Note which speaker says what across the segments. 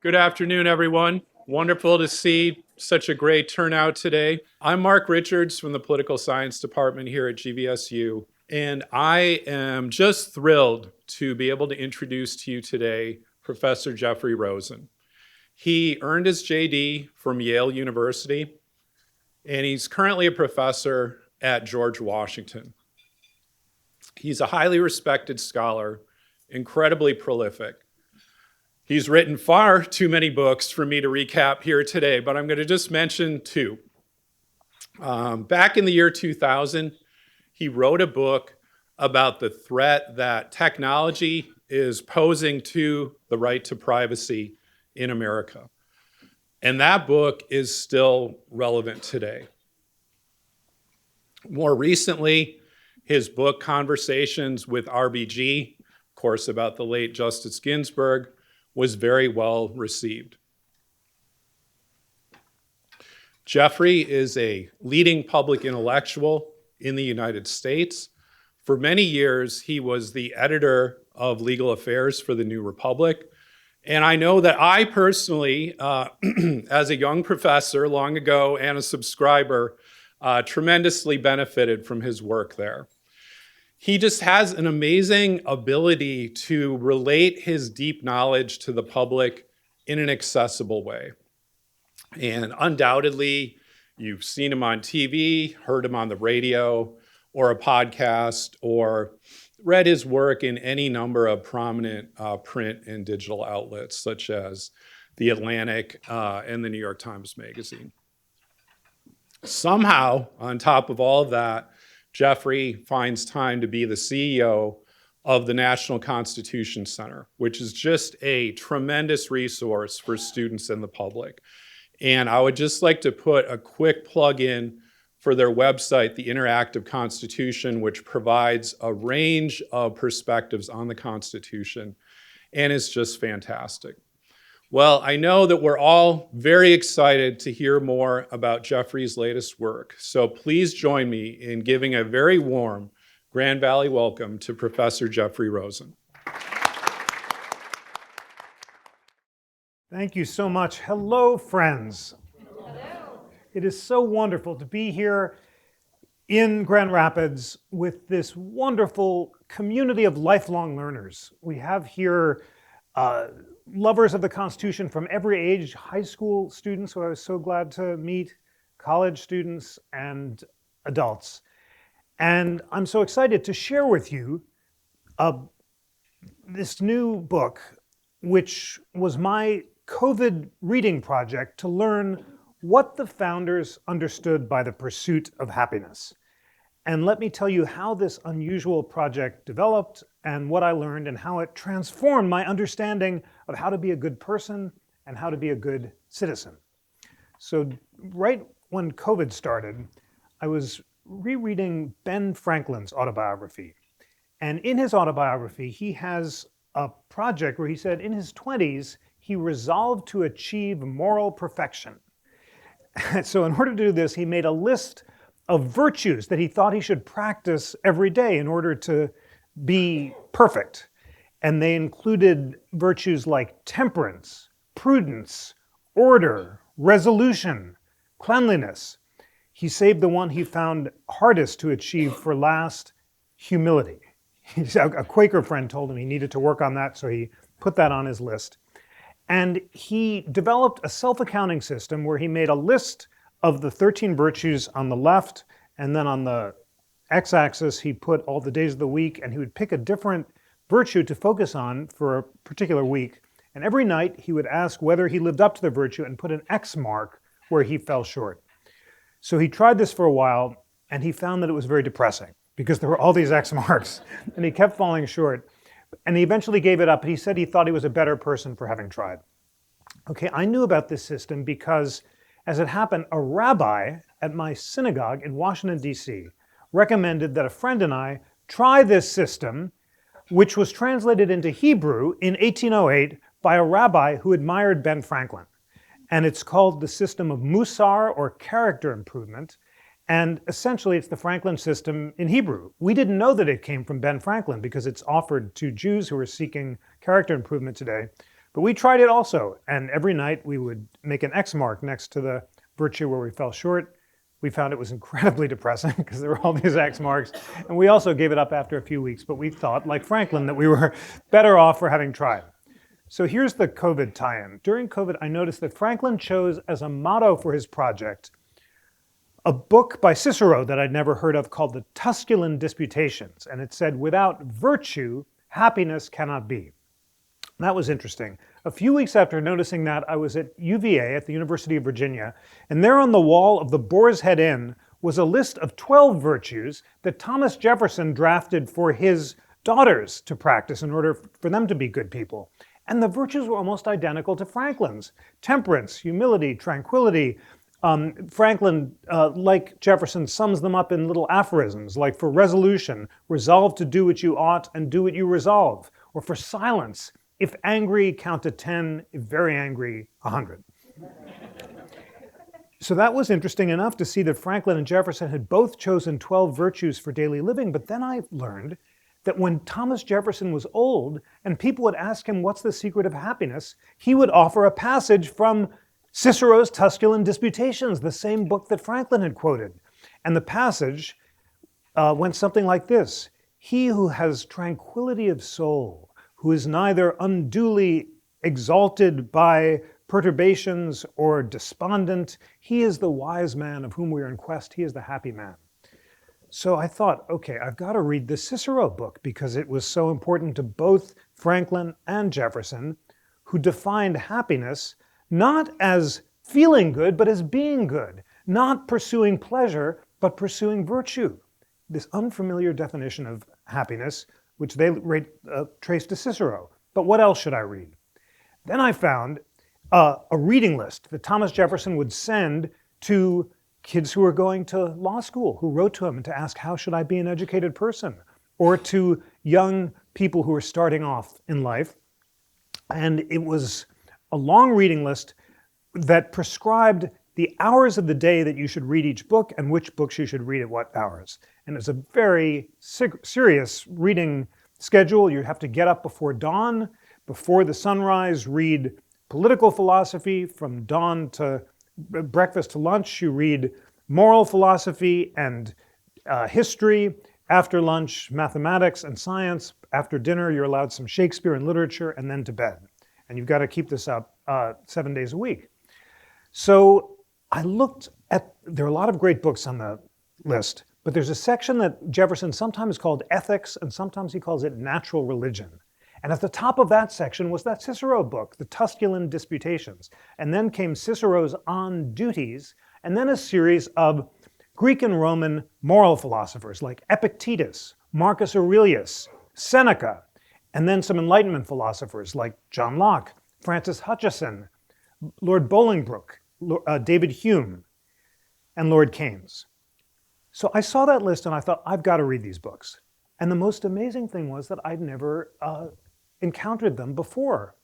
Speaker 1: Good afternoon, everyone. Wonderful to see such a great turnout today. I'm Mark Richards from the Political Science Department here at GVSU, and I am just thrilled to be able to introduce to you today Professor Jeffrey Rosen. He earned his JD from Yale University, and he's currently a professor at George Washington. He's a highly respected scholar, incredibly prolific. He's written far too many books for me to recap here today, but I'm going to just mention two. Back in the year 2000, he wrote a book about the threat that technology is posing to the right to privacy in America. And that book is still relevant today. More recently, his book, Conversations with RBG, of course, about the late Justice Ginsburg, was very well received. Jeffrey is a leading public intellectual in the United States. For many years, he was the editor of legal affairs for the New Republic. And I know that I personally, as a young professor long ago and a subscriber, tremendously benefited from his work there. He just has an amazing ability to relate his deep knowledge to the public in an accessible way. And undoubtedly, you've seen him on TV, heard him on the radio, or a podcast, or read his work in any number of prominent print and digital outlets, such as The Atlantic and the New York Times Magazine. Somehow, on top of all of that, Jeffrey finds time to be the CEO of the National Constitution Center, which is just a tremendous resource for students and the public. And I would just like to put a quick plug in for their website, The Interactive Constitution, which provides a range of perspectives on the Constitution and is just fantastic. Well, I know that we're all very excited to hear more about Jeffrey's latest work, so please join me in giving a very warm Grand Valley welcome to Professor Jeffrey Rosen.
Speaker 2: Thank you so much. Hello, friends. Hello. It is so wonderful to be here in Grand Rapids with this wonderful community of lifelong learners. We have here lovers of the Constitution from every age, high school students who I was so glad to meet, college students, and adults. And I'm so excited to share with you this new book, which was my COVID reading project to learn what the founders understood by the pursuit of happiness. And let me tell you how this unusual project developed and what I learned and how it transformed my understanding of how to be a good person and how to be a good citizen. So right when COVID started, I was rereading Ben Franklin's autobiography. And in his autobiography, he has a project where he said in his 20s, he resolved to achieve moral perfection. So in order to do this, he made a list of virtues that he thought he should practice every day in order to be perfect. And they included virtues like temperance, prudence, order, resolution, cleanliness. He saved the one he found hardest to achieve for last, humility. A Quaker friend told him he needed to work on that, so he put that on his list. And he developed a self-accounting system where he made a list of the 13 virtues on the left, and then on the x-axis he put all the days of the week, and he would pick a different virtue to focus on for a particular week. And every night he would ask whether he lived up to the virtue and put an X mark where he fell short. So he tried this for a while, and he found that it was very depressing because there were all these X marks, and he kept falling short. And he eventually gave it up, and he said he thought he was a better person for having tried. Okay, I knew about this system because, as it happened, a rabbi at my synagogue in Washington, D.C. recommended that a friend and I try this system, which was translated into Hebrew in 1808 by a rabbi who admired Ben Franklin. And it's called the system of Musar, or character improvement. And essentially, it's the Franklin system in Hebrew. We didn't know that it came from Ben Franklin because it's offered to Jews who are seeking character improvement today. But we tried it also, and every night we would make an X mark next to the virtue where we fell short. We found it was incredibly depressing because there were all these X marks, and we also gave it up after a few weeks, but we thought, like Franklin, that we were better off for having tried. So here's the COVID tie-in. During COVID, I noticed that Franklin chose as a motto for his project a book by Cicero that I'd never heard of called the Tusculan Disputations, and it said, "Without virtue, happiness cannot be." That was interesting. A few weeks after noticing that, I was at UVA at the University of Virginia, and there on the wall of the Boar's Head Inn was a list of 12 virtues that Thomas Jefferson drafted for his daughters to practice in order for them to be good people. And the virtues were almost identical to Franklin's. Temperance, humility, tranquility. Franklin, like Jefferson, sums them up in little aphorisms, like for resolution, resolve to do what you ought and do what you resolve. Or for silence, if angry, count to 10, if very angry, 100. So that was interesting enough to see that Franklin and Jefferson had both chosen 12 virtues for daily living, but then I learned that when Thomas Jefferson was old and people would ask him what's the secret of happiness, he would offer a passage from Cicero's Tusculan Disputations, the same book that Franklin had quoted. And the passage went something like this: "He who has tranquility of soul, who is neither unduly exalted by perturbations or despondent, he is the wise man of whom we are in quest, he is the happy man." So I thought, okay, I've got to read the Cicero book because it was so important to both Franklin and Jefferson, who defined happiness not as feeling good, but as being good, not pursuing pleasure, but pursuing virtue. This unfamiliar definition of happiness, which they trace to Cicero. But what else should I read? Then I found a reading list that Thomas Jefferson would send to kids who were going to law school, who wrote to him to ask, how should I be an educated person? Or to young people who were starting off in life. And it was a long reading list that prescribed the hours of the day that you should read each book and which books you should read at what hours. And it's a very serious reading schedule. You have to get up before dawn, before the sunrise, read political philosophy. From dawn to breakfast to lunch, you read moral philosophy and history. After lunch, mathematics and science. After dinner, you're allowed some Shakespeare and literature, and then to bed. And you've got to keep this up 7 days a week. So I looked at, there are a lot of great books on the list, but there's a section that Jefferson sometimes called ethics, and sometimes he calls it natural religion. And at the top of that section was that Cicero book, the Tusculan Disputations. And then came Cicero's On Duties, and then a series of Greek and Roman moral philosophers like Epictetus, Marcus Aurelius, Seneca, and then some Enlightenment philosophers like John Locke, Francis Hutcheson, Lord Bolingbroke, David Hume, and Lord Keynes. So I saw that list and I thought, I've got to read these books. And the most amazing thing was that I'd never encountered them before.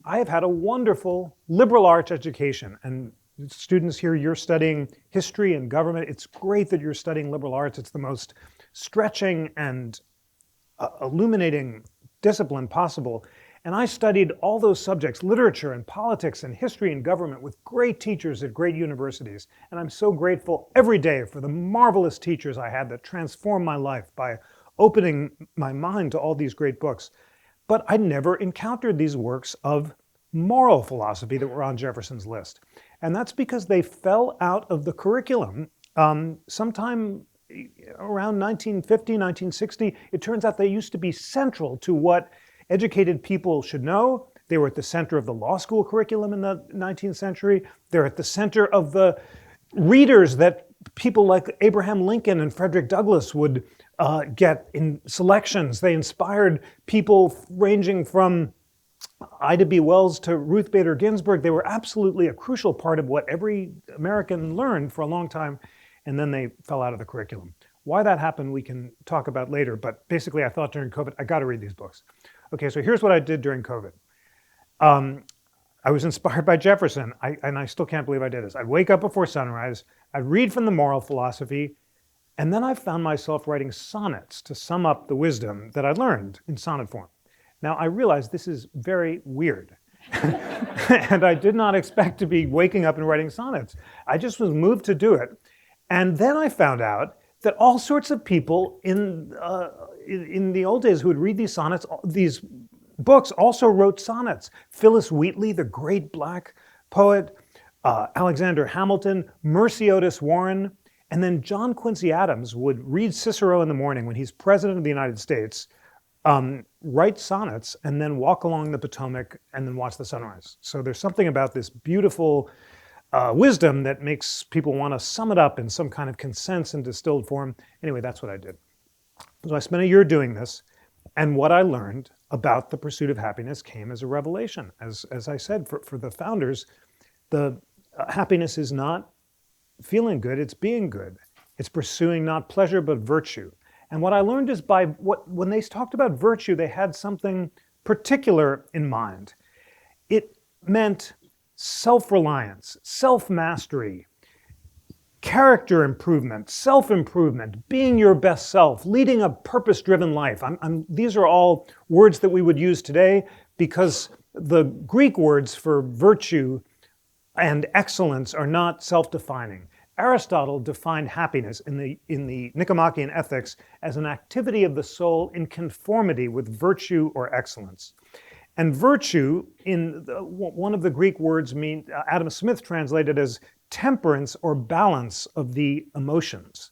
Speaker 2: I have had a wonderful liberal arts education, and students here, you're studying history and government. It's great that you're studying liberal arts. It's the most stretching and illuminating discipline possible. And I studied all those subjects, literature and politics and history and government, with great teachers at great universities. And I'm so grateful every day for the marvelous teachers I had that transformed my life by opening my mind to all these great books. But I never encountered these works of moral philosophy that were on Jefferson's list. And that's because they fell out of the curriculum sometime around 1950, 1960. It turns out they used to be central to what educated people should know. They were at the center of the law school curriculum in the 19th century. They're at the center of the readers that people like Abraham Lincoln and Frederick Douglass would get in selections. They inspired people ranging from Ida B. Wells to Ruth Bader Ginsburg. They were absolutely a crucial part of what every American learned for a long time, and then they fell out of the curriculum. Why that happened, we can talk about later, but basically I thought during COVID, I got to read these books. Okay, so here's what I did during COVID. I was inspired by Jefferson, and I still can't believe I did this. I'd wake up before sunrise, I'd read from the moral philosophy, and then I found myself writing sonnets to sum up the wisdom that I'd learned in sonnet form. Now, I realize this is very weird, And I did not expect to be waking up and writing sonnets. I just was moved to do it. And then I found out that all sorts of people in the old days who would read these sonnets, these books, also wrote sonnets. Phyllis Wheatley, the great black poet, Alexander Hamilton, Mercy Otis Warren, and then John Quincy Adams would read Cicero in the morning when he's president of the United States, write sonnets, and then walk along the Potomac and then watch the sunrise. So there's something about this beautiful wisdom that makes people want to sum it up in some kind of condensed and distilled form. Anyway, that's what I did. So I spent a year doing this, and what I learned about the pursuit of happiness came as a revelation. As I said, for the founders, the happiness is not feeling good, it's being good. It's pursuing not pleasure, but virtue. And what I learned is when they talked about virtue, they had something particular in mind. It meant self-reliance, self-mastery, character improvement, self-improvement, being your best self, leading a purpose-driven life. These are all words that we would use today because the Greek words for virtue and excellence are not self-defining. Aristotle defined happiness in the Nicomachean Ethics as an activity of the soul in conformity with virtue or excellence. And virtue, one of the Greek words Adam Smith translated as temperance or balance of the emotions.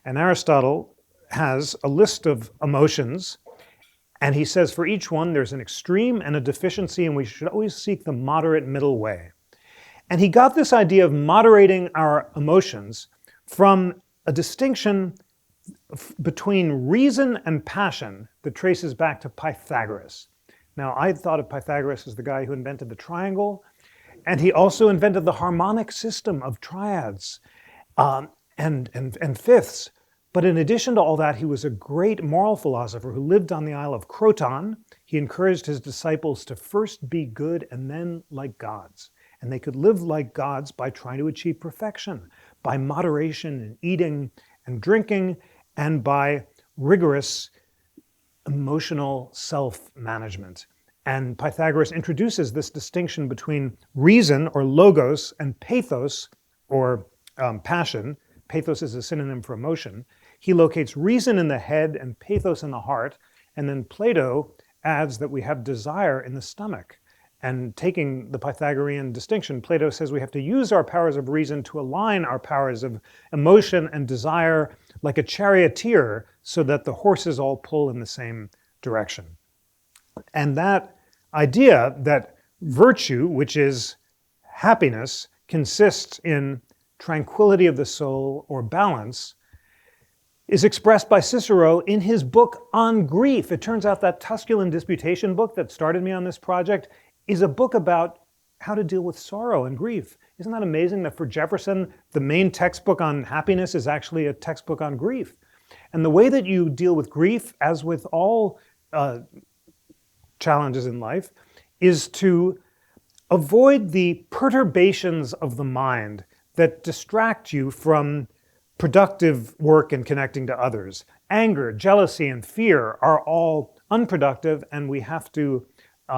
Speaker 2: And Aristotle has a list of emotions, and he says for each one there's an extreme and a deficiency, and we should always seek the moderate middle way. And he got this idea of moderating our emotions from a distinction between reason and passion that traces back to Pythagoras. Now, I thought of Pythagoras as the guy who invented the triangle, and he also invented the harmonic system of triads and fifths. But in addition to all that, he was a great moral philosopher who lived on the Isle of Croton. He encouraged his disciples to first be good and then like gods. And they could live like gods by trying to achieve perfection, by moderation in eating and drinking, and by rigorous emotional self-management. And Pythagoras introduces this distinction between reason, or logos, and pathos, or passion. Pathos is a synonym for emotion. He locates reason in the head and pathos in the heart. And then Plato adds that we have desire in the stomach. And taking the Pythagorean distinction, Plato says we have to use our powers of reason to align our powers of emotion and desire like a charioteer so that the horses all pull in the same direction. And that idea that virtue, which is happiness, consists in tranquility of the soul or balance, is expressed by Cicero in his book on grief. It turns out that Tusculan Disputation book that started me on this project is a book about how to deal with sorrow and grief. Isn't that amazing that for Jefferson, the main textbook on happiness is actually a textbook on grief? And the way that you deal with grief, as with all challenges in life, is to avoid the perturbations of the mind that distract you from productive work and connecting to others. Anger, jealousy, and fear are all unproductive, and we have to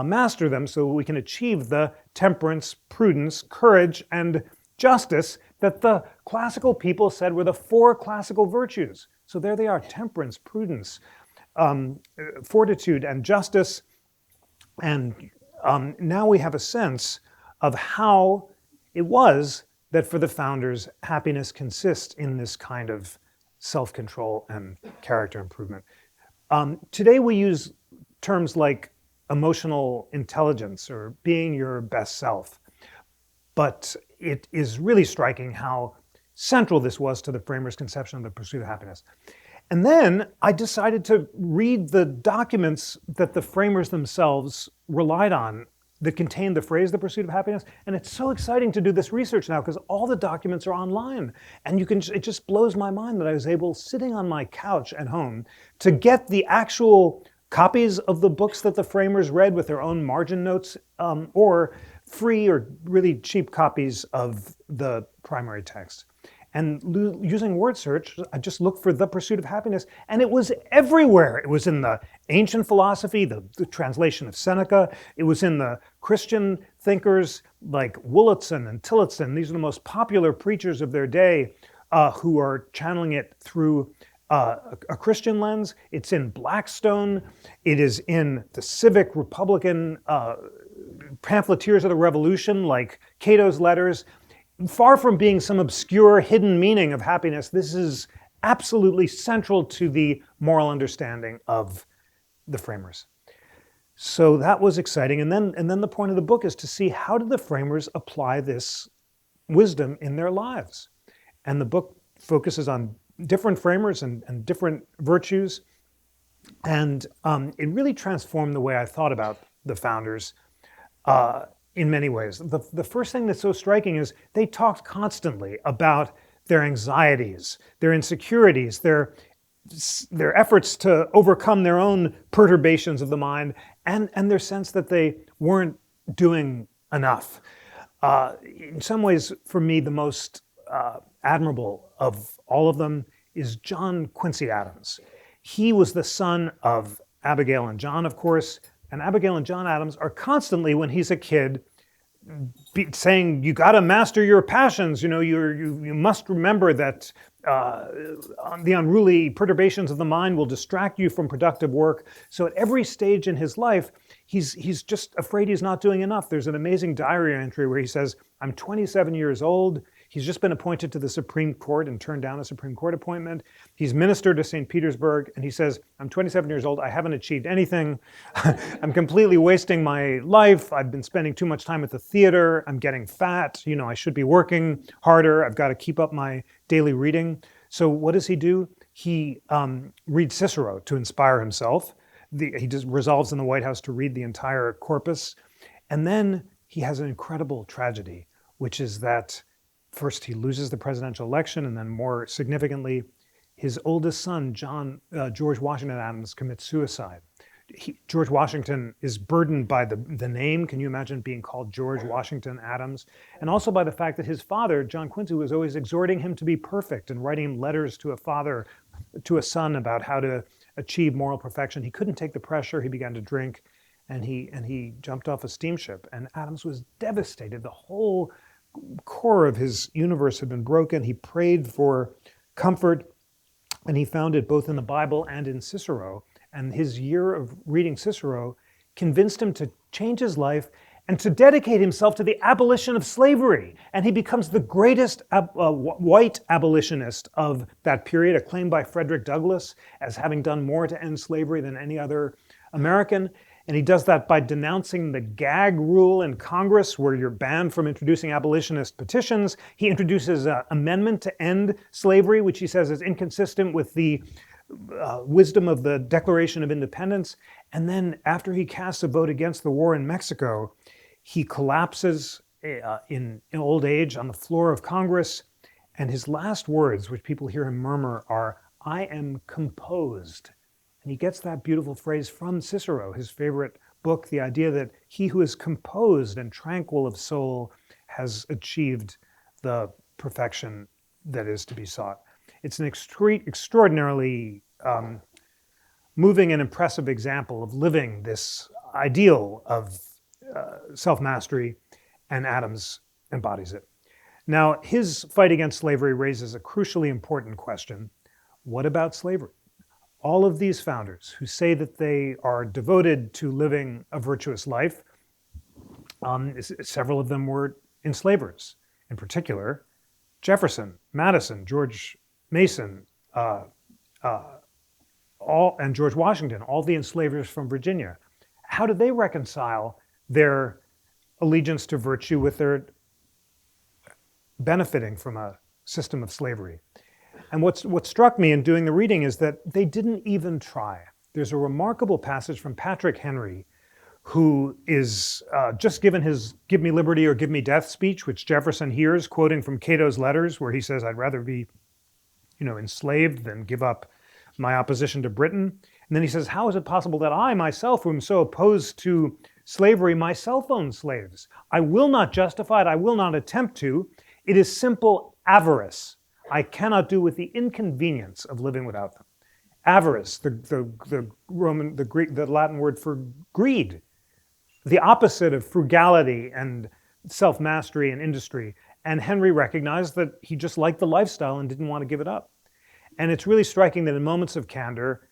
Speaker 2: master them so we can achieve the temperance, prudence, courage, and justice that the classical people said were the four classical virtues. So there they are: temperance, prudence, fortitude, and justice. And now we have a sense of how it was that for the founders, happiness consists in this kind of self-control and character improvement. Today we use terms like emotional intelligence or being your best self. But it is really striking how central this was to the framers' conception of the pursuit of happiness. And then I decided to read the documents that the framers themselves relied on that contained the phrase, the pursuit of happiness. And it's so exciting to do this research now because all the documents are online. And it just blows my mind that I was able, sitting on my couch at home, to get the actual copies of the books that the framers read with their own margin notes, or free or really cheap copies of the primary text. And using word search, I just looked for The Pursuit of Happiness, and it was everywhere. It was in the ancient philosophy, the translation of Seneca. It was in the Christian thinkers like Wurzeln and Tillotson. These are the most popular preachers of their day who are channeling it through a Christian lens. It's in Blackstone. It is in the civic Republican pamphleteers of the revolution like Cato's letters. Far from being some obscure hidden meaning of happiness, this is absolutely central to the moral understanding of the framers. So that was exciting. And then the point of the book is to see how did the framers apply this wisdom in their lives. And the book focuses on different framers and different virtues. And it really transformed the way I thought about the founders in many ways. The first thing that's so striking is they talked constantly about their anxieties, their insecurities, their efforts to overcome their own perturbations of the mind, and their sense that they weren't doing enough. In some ways, for me, the most admirable of all of them is John Quincy Adams. He was the son of Abigail and John, of course, and Abigail and John Adams are constantly, when he's a kid, saying, you got to master your passions. You must remember that the unruly perturbations of the mind will distract you from productive work. So at every stage in his life, he's just afraid he's not doing enough. There's an amazing diary entry where he says, I'm 27 years old. He's just been appointed to the Supreme Court and turned down a Supreme Court appointment. He's minister to St. Petersburg, and he says, I'm 27 years old. I haven't achieved anything. I'm completely wasting my life. I've been spending too much time at the theater. I'm getting fat. I should be working harder. I've got to keep up my daily reading. So what does he do? He reads Cicero to inspire himself. He just resolves in the White House to read the entire corpus. And then he has an incredible tragedy, which is that first, he loses the presidential election, and then more significantly, his oldest son, George Washington Adams, commits suicide. George Washington is burdened by the name. Can you imagine being called George Washington Adams? And also by the fact that his father, John Quincy, was always exhorting him to be perfect and writing him letters to a son about how to achieve moral perfection. He couldn't take the pressure. He began to drink, and he jumped off a steamship. And Adams was devastated. The whole core of his universe had been broken. He prayed for comfort, and he found it both in the Bible and in Cicero. And his year of reading Cicero convinced him to change his life and to dedicate himself to the abolition of slavery. And he becomes the greatest white abolitionist of that period, acclaimed by Frederick Douglass as having done more to end slavery than any other American. And he does that by denouncing the gag rule in Congress, where you're banned from introducing abolitionist petitions. He introduces an amendment to end slavery, which he says is inconsistent with the wisdom of the Declaration of Independence. And then after he casts a vote against the war in Mexico, he collapses in old age on the floor of Congress. And his last words, which people hear him murmur, are, I am composed. And he gets that beautiful phrase from Cicero, his favorite book, the idea that he who is composed and tranquil of soul has achieved the perfection that is to be sought. It's an extraordinarily moving and impressive example of living this ideal of self-mastery, and Adams embodies it. Now, his fight against slavery raises a crucially important question. What about slavery? All of these founders who say that they are devoted to living a virtuous life, several of them were enslavers. In particular, Jefferson, Madison, George Mason, and George Washington, all the enslavers from Virginia. How did they reconcile their allegiance to virtue with their benefiting from a system of slavery? And what struck me in doing the reading is that they didn't even try. There's a remarkable passage from Patrick Henry, who is just given his "Give me liberty or give me death" speech, which Jefferson hears, quoting from Cato's letters, where he says, I'd rather be enslaved than give up my opposition to Britain. And then he says, how is it possible that I myself, who am so opposed to slavery, myself own slaves? I will not justify it. I will not attempt to. It is simple avarice. I cannot do with the inconvenience of living without them. Avarice, the Greek, the Latin word for greed, the opposite of frugality and self-mastery and industry. And Henry recognized that he just liked the lifestyle and didn't want to give it up. And it's really striking that in moments of candor,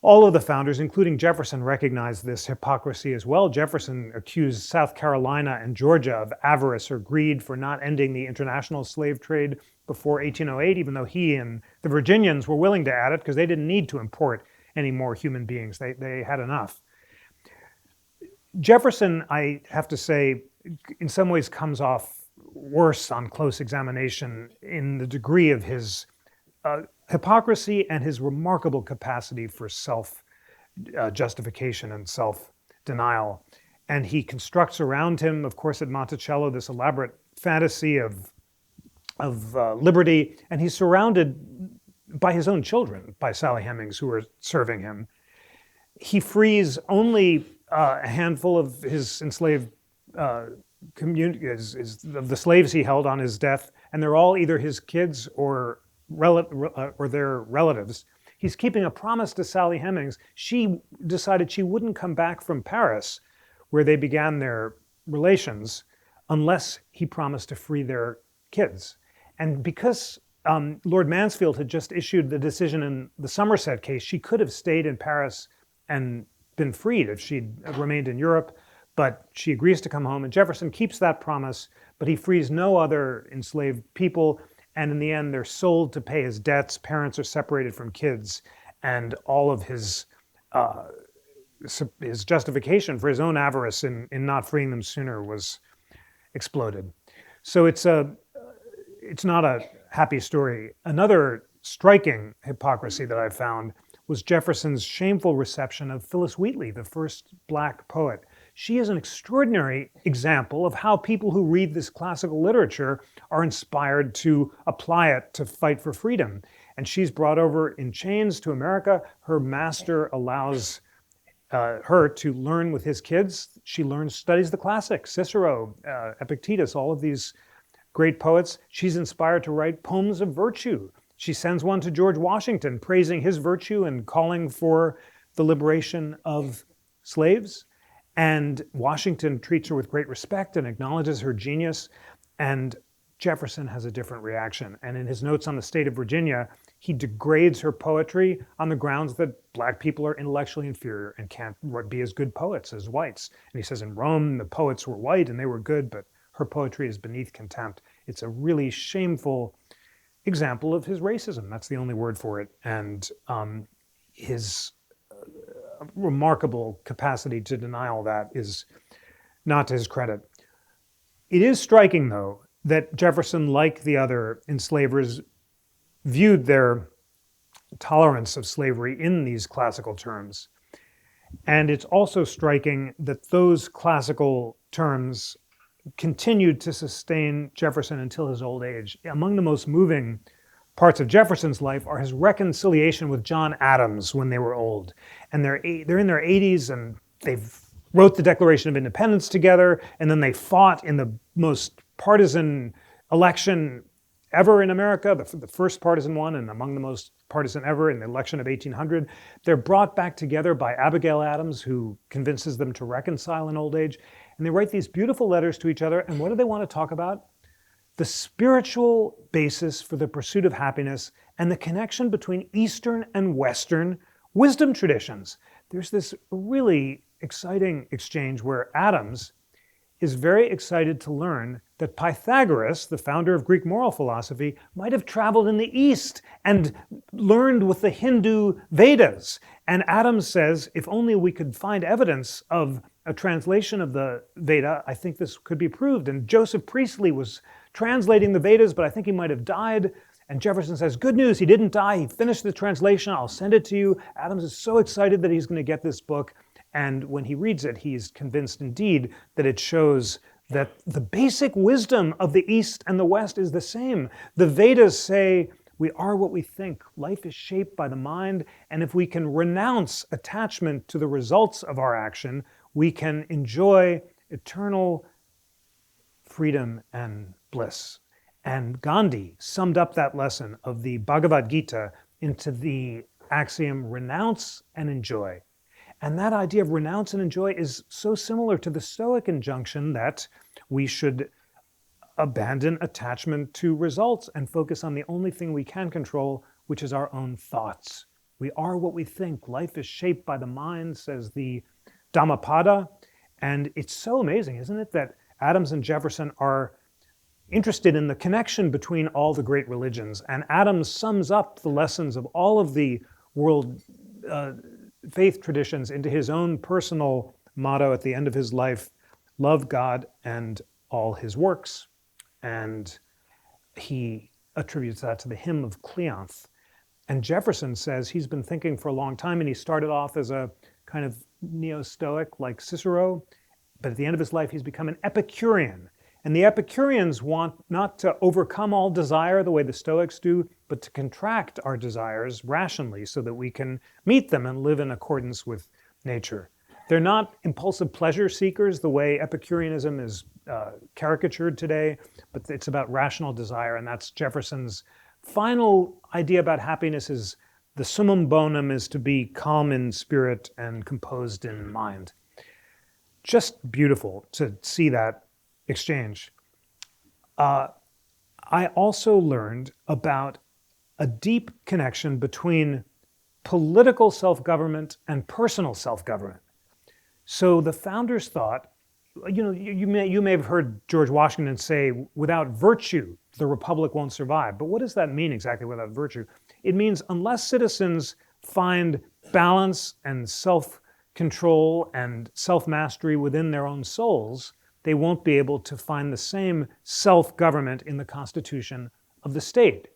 Speaker 2: all of the founders, including Jefferson, recognized this hypocrisy as well. Jefferson accused South Carolina and Georgia of avarice or greed for not ending the international slave trade before 1808, even though he and the Virginians were willing to add it because they didn't need to import any more human beings. They had enough. Jefferson, I have to say, in some ways comes off worse on close examination in the degree of his hypocrisy and his remarkable capacity for self-justification and self-denial. And he constructs around him, of course, at Monticello, this elaborate fantasy of liberty, and he's surrounded by his own children, by Sally Hemings, who are serving him. He frees only a handful of his enslaved community, of the slaves he held on his death, and they're all either his kids or their relatives. He's keeping a promise to Sally Hemings. She decided she wouldn't come back from Paris, where they began their relations, unless he promised to free their kids. And because Lord Mansfield had just issued the decision in the Somerset case, she could have stayed in Paris and been freed if she'd remained in Europe, but she agrees to come home. And Jefferson keeps that promise, but he frees no other enslaved people. And in the end, they're sold to pay his debts. Parents are separated from kids. And all of his justification for his own avarice in not freeing them sooner was exploded. So it's not a happy story. Another striking hypocrisy that I found was Jefferson's shameful reception of Phillis Wheatley, the first Black poet. She is an extraordinary example of how people who read this classical literature are inspired to apply it to fight for freedom. And she's brought over in chains to America. Her master allows her to learn with his kids. She studies the classics, Cicero, Epictetus, all of these great poets. She's inspired to write poems of virtue. She sends one to George Washington, praising his virtue and calling for the liberation of slaves. And Washington treats her with great respect and acknowledges her genius. And Jefferson has a different reaction. And in his notes on the state of Virginia, he degrades her poetry on the grounds that Black people are intellectually inferior and can't be as good poets as whites. And he says in Rome, the poets were white and they were good, but her poetry is beneath contempt. It's a really shameful example of his racism. That's the only word for it. And his remarkable capacity to deny all that is not to his credit. It is striking, though, that Jefferson, like the other enslavers, viewed their tolerance of slavery in these classical terms. And it's also striking that those classical terms continued to sustain Jefferson until his old age. Among the most moving parts of Jefferson's life are his reconciliation with John Adams when they were old. And they're in their 80s and they've wrote the Declaration of Independence together, and then they fought in the most partisan election ever in America, the first partisan one and among the most partisan ever in the election of 1800. They're brought back together by Abigail Adams, who convinces them to reconcile in old age. And they write these beautiful letters to each other. And what do they want to talk about? The spiritual basis for the pursuit of happiness and the connection between Eastern and Western wisdom traditions. There's this really exciting exchange where Adams is very excited to learn that Pythagoras, the founder of Greek moral philosophy, might have traveled in the East and learned with the Hindu Vedas. And Adams says, if only we could find evidence of a translation of the Veda, I think this could be proved. And Joseph Priestley was translating the Vedas, but I think he might have died. And Jefferson says, good news, he didn't die. He finished the translation. I'll send it to you. Adams is so excited that he's going to get this book. And when he reads it, he's convinced indeed that it shows that the basic wisdom of the East and the West is the same. The Vedas say, we are what we think. Life is shaped by the mind. And if we can renounce attachment to the results of our action, we can enjoy eternal freedom and bliss. And Gandhi summed up that lesson of the Bhagavad Gita into the axiom, renounce and enjoy. And that idea of renounce and enjoy is so similar to the Stoic injunction that we should abandon attachment to results and focus on the only thing we can control, which is our own thoughts. We are what we think. Life is shaped by the mind, says the Dhammapada. And it's so amazing, isn't it, that Adams and Jefferson are interested in the connection between all the great religions. And Adams sums up the lessons of all of the world faith traditions into his own personal motto at the end of his life: love God and all his works. And he attributes that to the hymn of Cleanthe. And Jefferson says he's been thinking for a long time, and he started off as a kind of neo-Stoic like Cicero, but at the end of his life he's become an Epicurean. And the Epicureans want not to overcome all desire the way the Stoics do, but to contract our desires rationally so that we can meet them and live in accordance with nature. They're not impulsive pleasure seekers the way Epicureanism is caricatured today, but it's about rational desire, and that's Jefferson's final idea about happiness. Is the summum bonum is to be calm in spirit and composed in mind. Just beautiful to see that exchange. I also learned about a deep connection between political self-government and personal self-government. So the founders thought, you may have heard George Washington say, without virtue, the republic won't survive. But what does that mean exactly, without virtue? It means unless citizens find balance and self-control and self-mastery within their own souls, they won't be able to find the same self-government in the constitution of the state.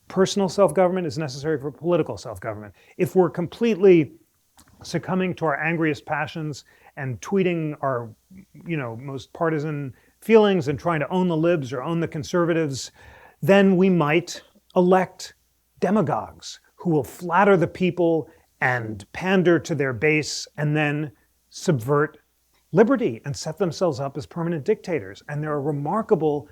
Speaker 2: Personal self-government is necessary for political self-government. If we're completely succumbing to our angriest passions and tweeting our most partisan feelings and trying to own the libs or own the conservatives, then we might elect demagogues who will flatter the people and pander to their base and then subvert liberty and set themselves up as permanent dictators. And there are remarkable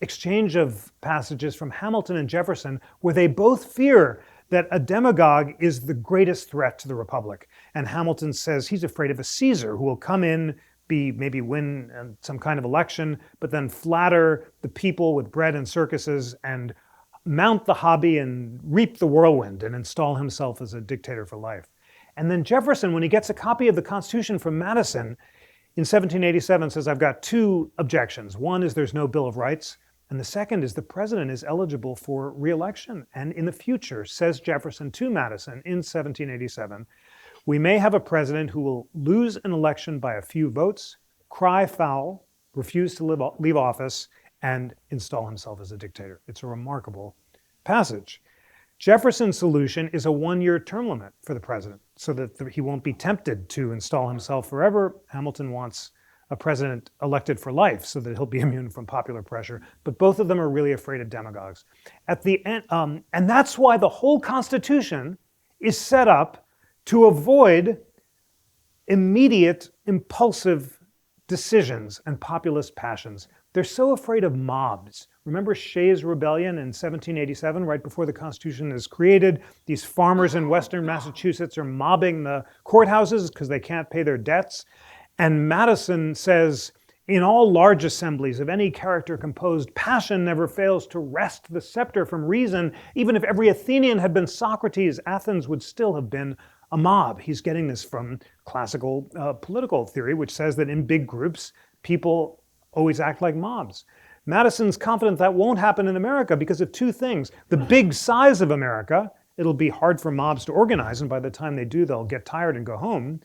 Speaker 2: exchange of passages from Hamilton and Jefferson where they both fear that a demagogue is the greatest threat to the republic. And Hamilton says he's afraid of a Caesar who will come in, maybe win some kind of election, but then flatter the people with bread and circuses and mount the hobby and reap the whirlwind and install himself as a dictator for life. And then Jefferson, when he gets a copy of the Constitution from Madison in 1787, says, I've got two objections. One is there's no Bill of Rights. And the second is the president is eligible for re-election. And in the future, says Jefferson to Madison in 1787, we may have a president who will lose an election by a few votes, cry foul, refuse to leave office, and install himself as a dictator. It's a remarkable passage. Jefferson's solution is a one-year term limit for the president so that he won't be tempted to install himself forever. Hamilton wants a president elected for life so that he'll be immune from popular pressure. But both of them are really afraid of demagogues. At the end, and that's why the whole Constitution is set up to avoid immediate, impulsive decisions and populist passions. They're so afraid of mobs. Remember Shays' Rebellion in 1787, right before the Constitution is created? These farmers in western Massachusetts are mobbing the courthouses because they can't pay their debts. And Madison says, in all large assemblies of any character composed, passion never fails to wrest the scepter from reason. Even if every Athenian had been Socrates, Athens would still have been a mob. He's getting this from classical political theory, which says that in big groups, people always act like mobs. Madison's confident that won't happen in America because of two things. The big size of America, it'll be hard for mobs to organize, and by the time they do, they'll get tired and go home.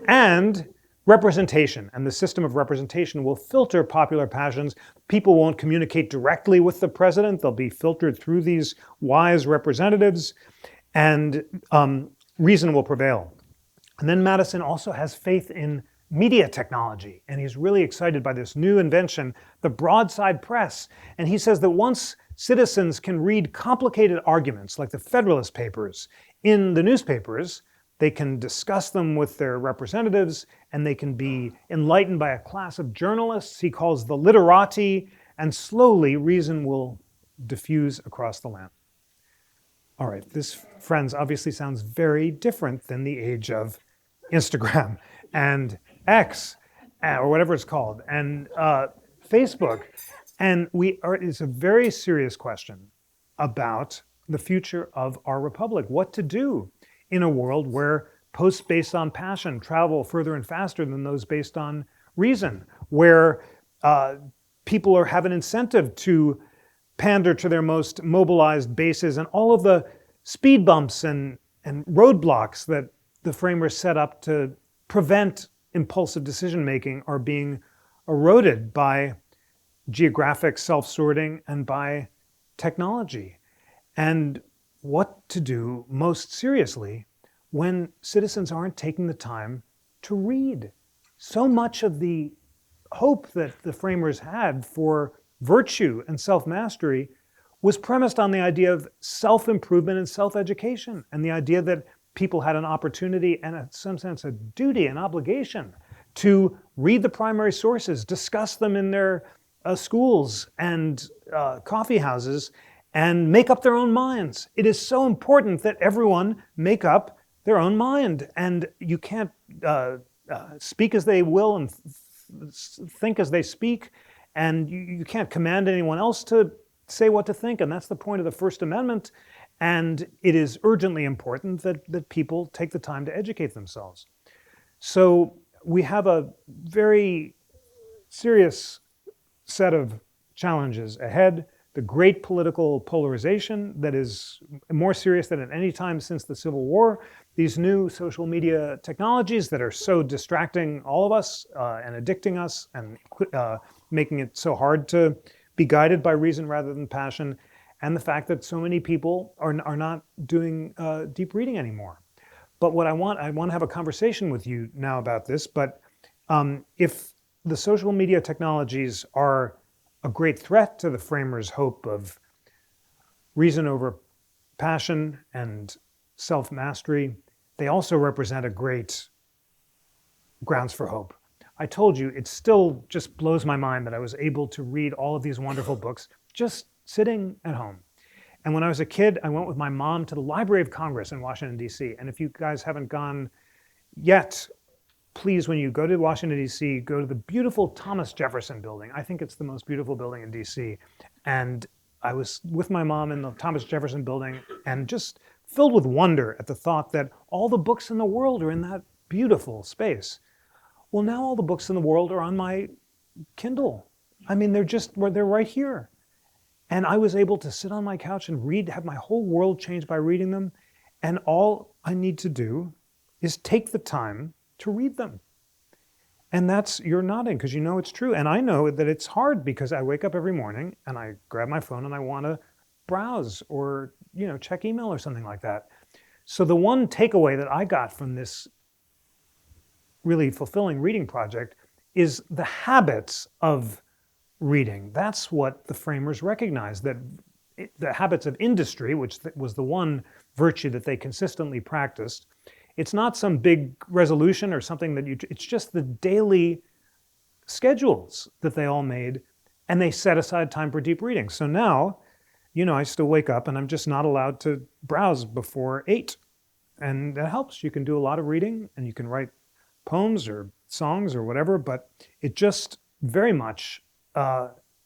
Speaker 2: And representation, and the system of representation will filter popular passions. People won't communicate directly with the president. They'll be filtered through these wise representatives, and reason will prevail. And then Madison also has faith in media technology, and he's really excited by this new invention, the broadside press. And he says that once citizens can read complicated arguments like the Federalist Papers in the newspapers, they can discuss them with their representatives, and they can be enlightened by a class of journalists he calls the literati, and slowly reason will diffuse across the land. All right, this, friends, obviously sounds very different than the age of Instagram and X, or whatever it's called, and Facebook. And it's a very serious question about the future of our republic, what to do in a world where posts based on passion travel further and faster than those based on reason, where people have an incentive to pander to their most mobilized bases, and all of the speed bumps and roadblocks that the framers set up to prevent impulsive decision making are being eroded by geographic self-sorting and by technology. And what to do most seriously when citizens aren't taking the time to read. So much of the hope that the framers had for virtue and self-mastery was premised on the idea of self-improvement and self-education, and the idea that people had an opportunity and, in some sense, a duty, an obligation to read the primary sources, discuss them in their schools and coffee houses, and make up their own minds. It is so important that everyone make up their own mind, and you can't speak as they will and think as they speak, and you can't command anyone else to say what to think, and that's the point of the First Amendment. And it is urgently important that people take the time to educate themselves. So we have a very serious set of challenges ahead. The great political polarization that is more serious than at any time since the Civil War. These new social media technologies that are so distracting all of us and addicting us and making it so hard to be guided by reason rather than passion. And the fact that so many people are not doing deep reading anymore. But I want to have a conversation with you now about this. But if the social media technologies are a great threat to the framers' hope of reason over passion and self-mastery, they also represent a great grounds for hope. I told you, it still just blows my mind that I was able to read all of these wonderful books just sitting at home. And when I was a kid, I went with my mom to the Library of Congress in Washington, D.C. And if you guys haven't gone yet, please, when you go to Washington, D.C., go to the beautiful Thomas Jefferson building. I think it's the most beautiful building in D.C. And I was with my mom in the Thomas Jefferson building and just filled with wonder at the thought that all the books in the world are in that beautiful space. Well, now all the books in the world are on my Kindle. I mean, they're right here. And I was able to sit on my couch and read, have my whole world changed by reading them. And all I need to do is take the time to read them. And you're nodding because you know it's true. And I know that it's hard because I wake up every morning and I grab my phone and I want to browse or, check email or something like that. So the one takeaway that I got from this really fulfilling reading project is the habits of reading. That's what the framers recognized, that the habits of industry, which was the one virtue that they consistently practiced, it's not some big resolution or something it's just the daily schedules that they all made, and they set aside time for deep reading. So now, I still wake up and I'm just not allowed to browse before 8. And that helps. You can do a lot of reading and you can write poems or songs or whatever, but it just very much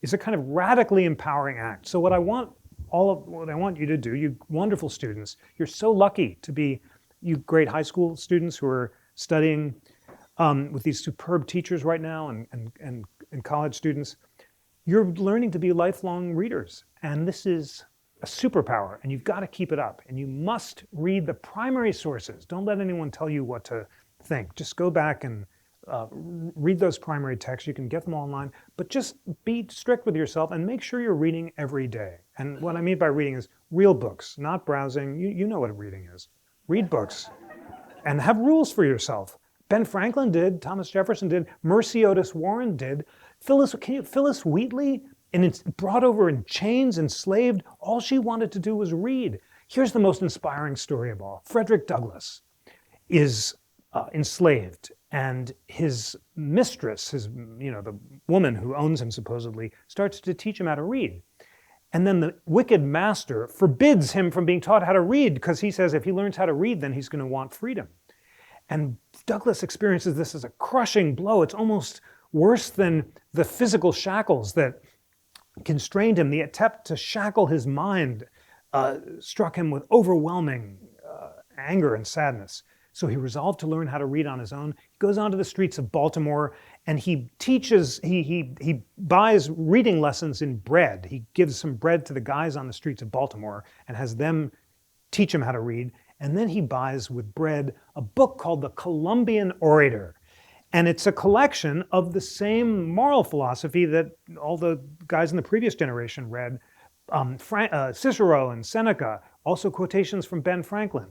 Speaker 2: is a kind of radically empowering act. So what I want you to do, you wonderful students, you're so lucky to be you great high school students who are studying with these superb teachers right now and college students. You're learning to be lifelong readers, and this is a superpower, and you've got to keep it up. And you must read the primary sources. Don't let anyone tell you what to think. Just go back and read those primary texts. You can get them online, but just be strict with yourself and make sure you're reading every day. And what I mean by reading is real books, not browsing. You know what reading is. Read books and have rules for yourself. Ben Franklin did, Thomas Jefferson did, Mercy Otis Warren did. Phyllis Wheatley, and it's brought over in chains, enslaved. All she wanted to do was read. Here's the most inspiring story of all. Frederick Douglass is enslaved, and his mistress, the woman who owns him supposedly, starts to teach him how to read. And then the wicked master forbids him from being taught how to read because he says if he learns how to read, then he's going to want freedom. And Douglas experiences this as a crushing blow. It's almost worse than the physical shackles that constrained him. The attempt to shackle his mind struck him with overwhelming anger and sadness. So he resolved to learn how to read on his own. He goes onto the streets of Baltimore and he teaches, he buys reading lessons in bread. He gives some bread to the guys on the streets of Baltimore and has them teach him how to read. And then he buys with bread a book called The Columbian Orator. And it's a collection of the same moral philosophy that all the guys in the previous generation read. Cicero and Seneca, also quotations from Ben Franklin.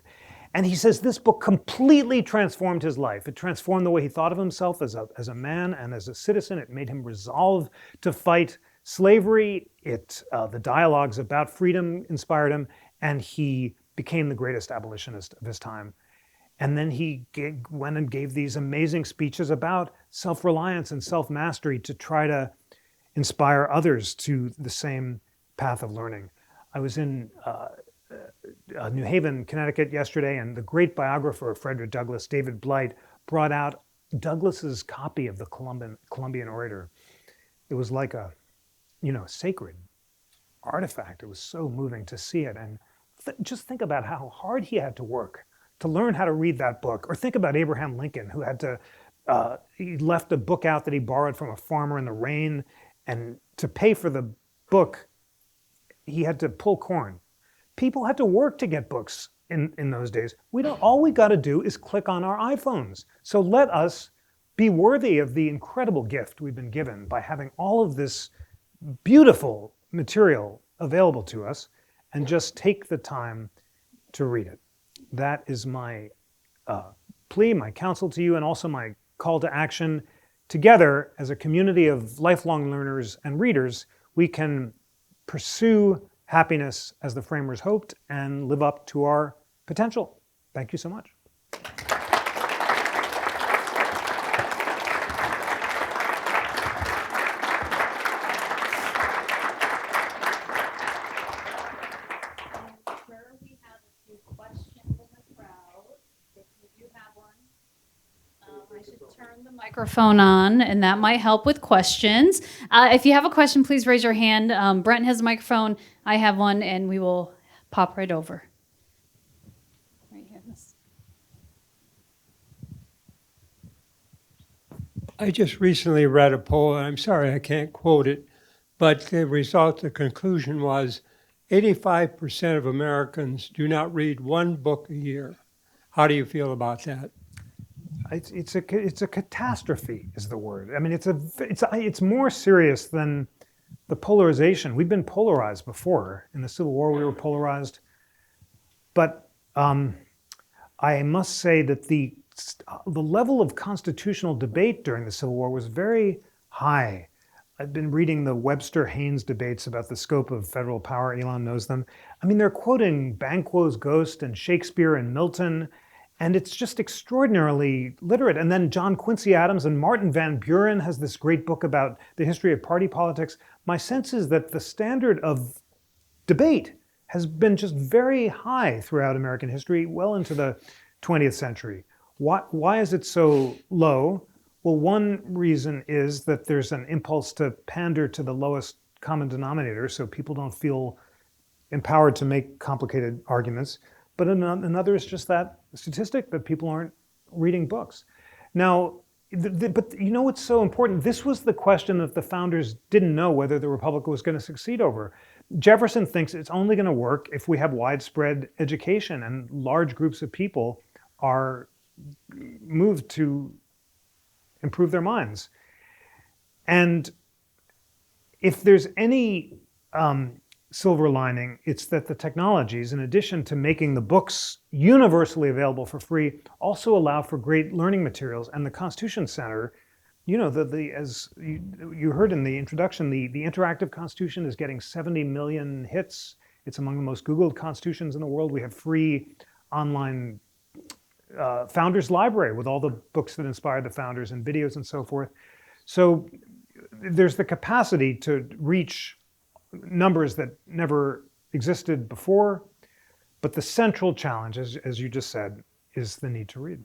Speaker 2: And he says this book completely transformed his life. It transformed the way he thought of himself as a man and as a citizen. It made him resolve to fight slavery. The dialogues about freedom inspired him, and he became the greatest abolitionist of his time. And then he went and gave these amazing speeches about self-reliance and self-mastery to try to inspire others to the same path of learning. I was in New Haven, Connecticut yesterday, and the great biographer of Frederick Douglass, David Blight, brought out Douglass's copy of the Columbian Orator. It was like a, sacred artifact. It was so moving to see it. And just think about how hard he had to work to learn how to read that book. Or think about Abraham Lincoln, who had to, he left a book out that he borrowed from a farmer in the rain, and to pay for the book, he had to pull corn. People had to work to get books in those days. All we got to do is click on our iPhones. So let us be worthy of the incredible gift we've been given by having all of this beautiful material available to us, and just take the time to read it. That is my plea, my counsel to you, and also my call to action. Together, as a community of lifelong learners and readers, we can pursue happiness as the framers hoped and live up to our potential. Thank you so much.
Speaker 3: We have a few questions in the crowd. If you do have one, I should turn the microphone on, and that might help with questions. If you have a question, please raise your hand. Brent has a microphone. I have one, and we will pop right over. Right here.
Speaker 4: I just recently read a poll, and I'm sorry I can't quote it, but the conclusion was 85% of Americans do not read one book a year. How do you feel about that?
Speaker 2: It's a catastrophe is the word. I mean, it's more serious than the polarization. We've been polarized before. In the Civil War, we were polarized. But I must say that the level of constitutional debate during the Civil War was very high. I've been reading the Webster-Haynes debates about the scope of federal power. Elon knows them. I mean, they're quoting Banquo's Ghost and Shakespeare and Milton, and it's just extraordinarily literate. And then John Quincy Adams and Martin Van Buren has this great book about the history of party politics. My sense is that the standard of debate has been just very high throughout American history, well into the 20th century. Why is it so low? Well, one reason is that there's an impulse to pander to the lowest common denominator, so people don't feel empowered to make complicated arguments. But another is just that statistic that people aren't reading books. Now, but you know what's so important? This was the question that the founders didn't know whether the Republic was going to succeed over. Jefferson thinks it's only going to work if we have widespread education and large groups of people are moved to improve their minds. And if there's any silver lining, it's that the technologies, in addition to making the books universally available for free, also allow for great learning materials. And the Constitution Center, you know, as you heard in the introduction, the interactive Constitution is getting 70 million hits. It's among the most Googled constitutions in the world. We have free online founders library with all the books that inspired the founders and videos and so forth. So there's the capacity to reach numbers that never existed before, but the central challenge, as you just said, is the need to read.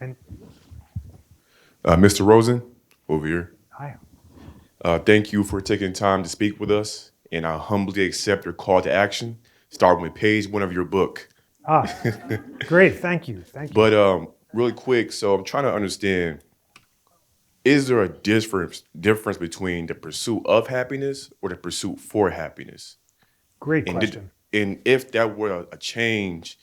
Speaker 2: And
Speaker 5: Mr. Rosen, over here.
Speaker 2: hi.
Speaker 5: Thank you for taking time to speak with us, and I humbly accept your call to action, starting with page 1 of your book.
Speaker 2: Great, thank you.
Speaker 5: But really quick, so I'm trying to understand, is there a difference between the pursuit of happiness or the pursuit for happiness?
Speaker 2: Great
Speaker 5: And,
Speaker 2: question.
Speaker 5: and if that were a change,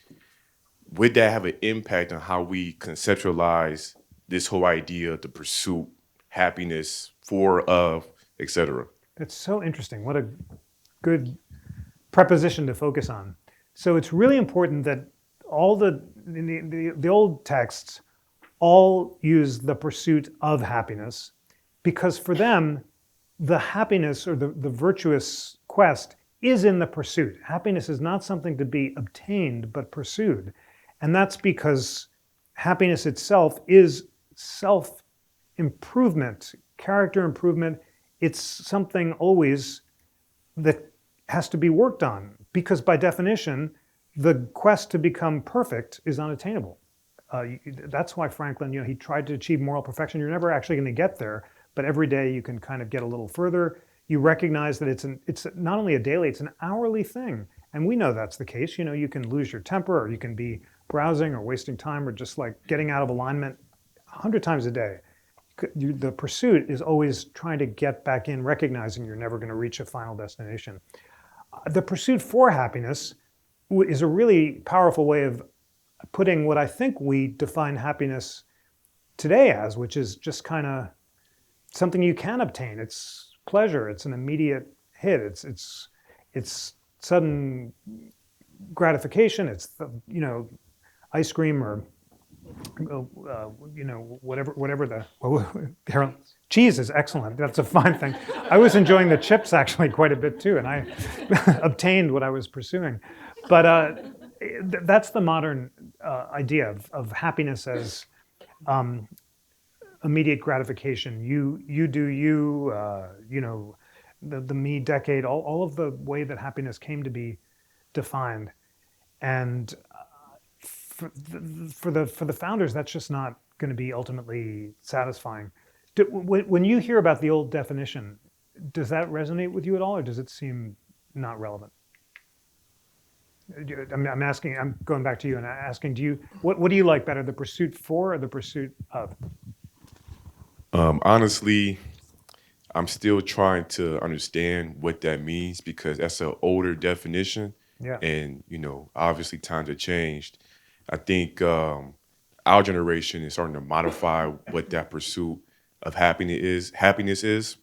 Speaker 5: would that have an impact on how we conceptualize this whole idea of the pursuit, happiness, for, of, etc.?
Speaker 2: That's so interesting. What a good preposition to focus on. So it's really important that all the old texts all use the pursuit of happiness, because for them, the happiness or the virtuous quest is in the pursuit. Happiness is not something to be obtained, but pursued. And that's because happiness itself is self-improvement, character improvement. It's something always that has to be worked on, because by definition, the quest to become perfect is unattainable. That's why Franklin, he tried to achieve moral perfection. You're never actually going to get there, but every day you can kind of get a little further. You recognize that it's not only a daily, it's an hourly thing. And we know that's the case. You can lose your temper, or you can be browsing or wasting time, or just like getting out of alignment 100 times a day. The pursuit is always trying to get back in, recognizing you're never going to reach a final destination. The pursuit for happiness is a really powerful way of putting what I think we define happiness today as, which is just kind of something you can obtain. It's pleasure. It's an immediate hit. It's sudden gratification. It's ice cream, or whatever the cheese is excellent. That's a fine thing. I was enjoying the chips actually quite a bit too, and I obtained what I was pursuing. But that's the modern idea of happiness as immediate gratification. You do you. The me decade. All of the way that happiness came to be defined, and for the founders, that's just not going to be ultimately satisfying. When you hear about the old definition, does that resonate with you at all, or does it seem not relevant? I'm going back to you and asking, what do you like better, the pursuit for or the pursuit of?
Speaker 5: Honestly, I'm still trying to understand what that means, because that's an older definition.
Speaker 2: Yeah.
Speaker 5: And, obviously times have changed. I think our generation is starting to modify what that pursuit of happiness is.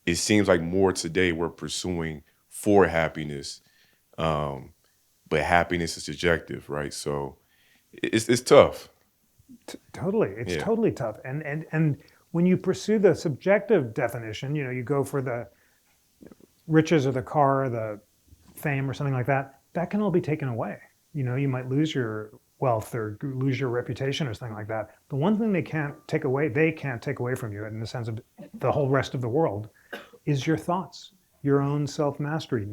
Speaker 5: It seems like more today we're pursuing for happiness, but happiness is subjective, right? So it's tough.
Speaker 2: Totally, it's
Speaker 5: Yeah.
Speaker 2: totally tough. And when you pursue the subjective definition, you go for the riches or the car or the fame or something like that. That can all be taken away. You might lose your wealth or lose your reputation or something like that. The one thing they can't take away from you, in the sense of the whole rest of the world, is your thoughts, your own self-mastery.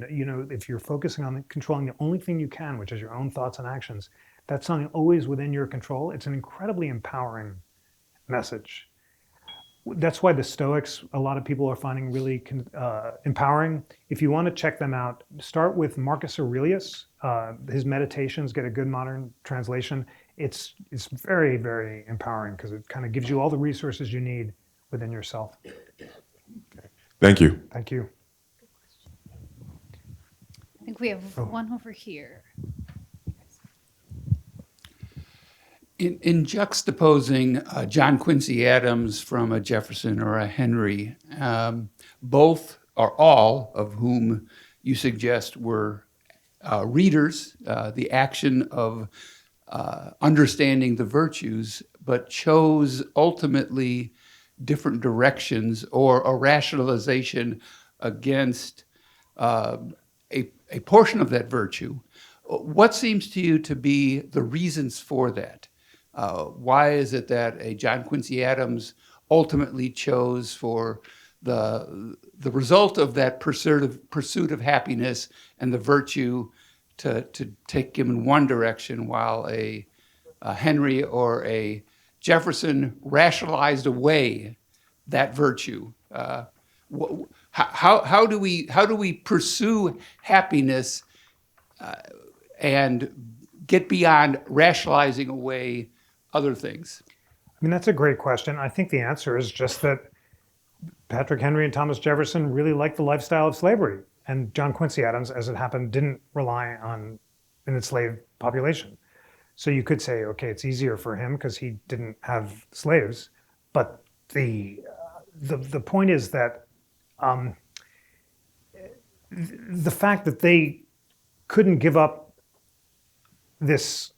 Speaker 2: If you're focusing on controlling the only thing you can, which is your own thoughts and actions, that's something always within your control. It's an incredibly empowering message. That's why the Stoics, a lot of people are finding really empowering. If you want to check them out, start with Marcus Aurelius. His Meditations get a good modern translation. It's very, very empowering, because it kind of gives you all the resources you need within yourself.
Speaker 5: Thank you.
Speaker 2: Thank you.
Speaker 3: I think we have one over here.
Speaker 6: In juxtaposing John Quincy Adams from a Jefferson or a Henry, both or all of whom you suggest were readers, the action of understanding the virtues, but chose ultimately different directions or a rationalization against a portion of that virtue. What seems to you to be the reasons for that? Why is it that a John Quincy Adams ultimately chose for the result of that pursuit of happiness and the virtue to take him in one direction, while a Henry or a Jefferson rationalized away that virtue? How do we pursue happiness and get beyond rationalizing away other things?
Speaker 2: I mean, that's a great question. I think the answer is just that Patrick Henry and Thomas Jefferson really liked the lifestyle of slavery. And John Quincy Adams, as it happened, didn't rely on an enslaved population. So you could say, okay, it's easier for him because he didn't have slaves. But the point is that the fact that they couldn't give up this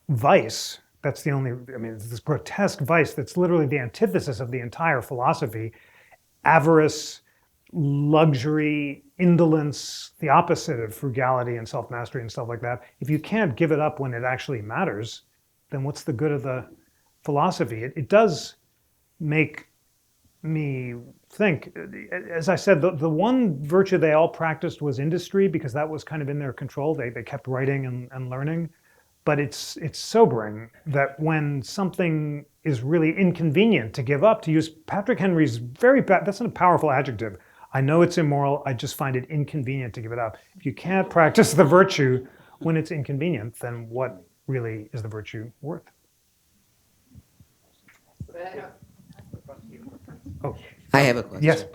Speaker 2: vice, that's the only, I mean, this grotesque vice that's literally the antithesis of the entire philosophy, avarice, luxury, indolence, the opposite of frugality and self-mastery and stuff like that. If you can't give it up when it actually matters, then what's the good of the philosophy? It does make me think, as I said, the one virtue they all practiced was industry, because that was kind of in their control. They kept writing and learning. But it's sobering that when something is really inconvenient to give up, to use Patrick Henry's that's not a powerful adjective. I know it's immoral, I just find it inconvenient to give it up. If you can't practice the virtue when it's inconvenient, then what really is the virtue worth? Oh,
Speaker 7: I have a question.
Speaker 2: yes.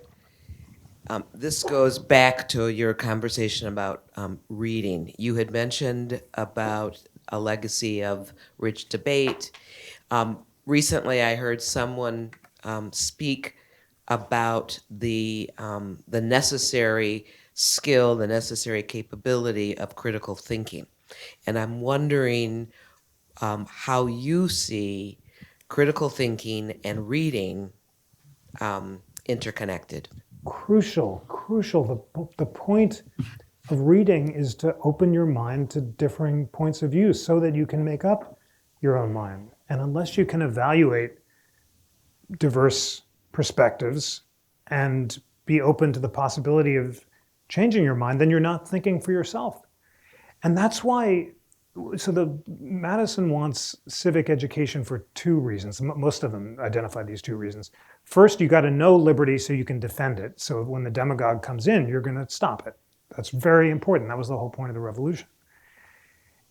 Speaker 7: This goes back to your conversation about reading. You had mentioned about a legacy of rich debate. Recently, I heard someone speak about the necessary skill, the necessary capability of critical thinking. And I'm wondering how you see critical thinking and reading interconnected.
Speaker 2: Crucial. The point of reading is to open your mind to differing points of view so that you can make up your own mind. And unless you can evaluate diverse perspectives and be open to the possibility of changing your mind, then you're not thinking for yourself. And that's why, so Madison wants civic education for two reasons. Most of them identify these two reasons. First, you got to know liberty so you can defend it. So when the demagogue comes in, you're going to stop it. That's very important. That was the whole point of the revolution.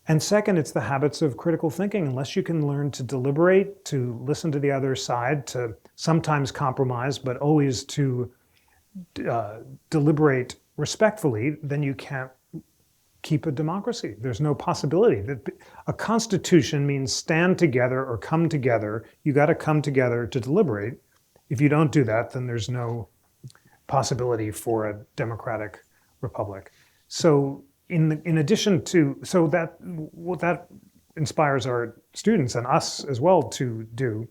Speaker 2: And second, it's the habits of critical thinking. Unless you can learn to deliberate, to listen to the other side, to sometimes compromise, but always to deliberate respectfully, then you can't keep a democracy. There's no possibility. That a constitution means stand together or come together. You got to come together to deliberate. If you don't do that, then there's no possibility for a democratic republic. So in addition to, so that what that inspires our students and us as well to do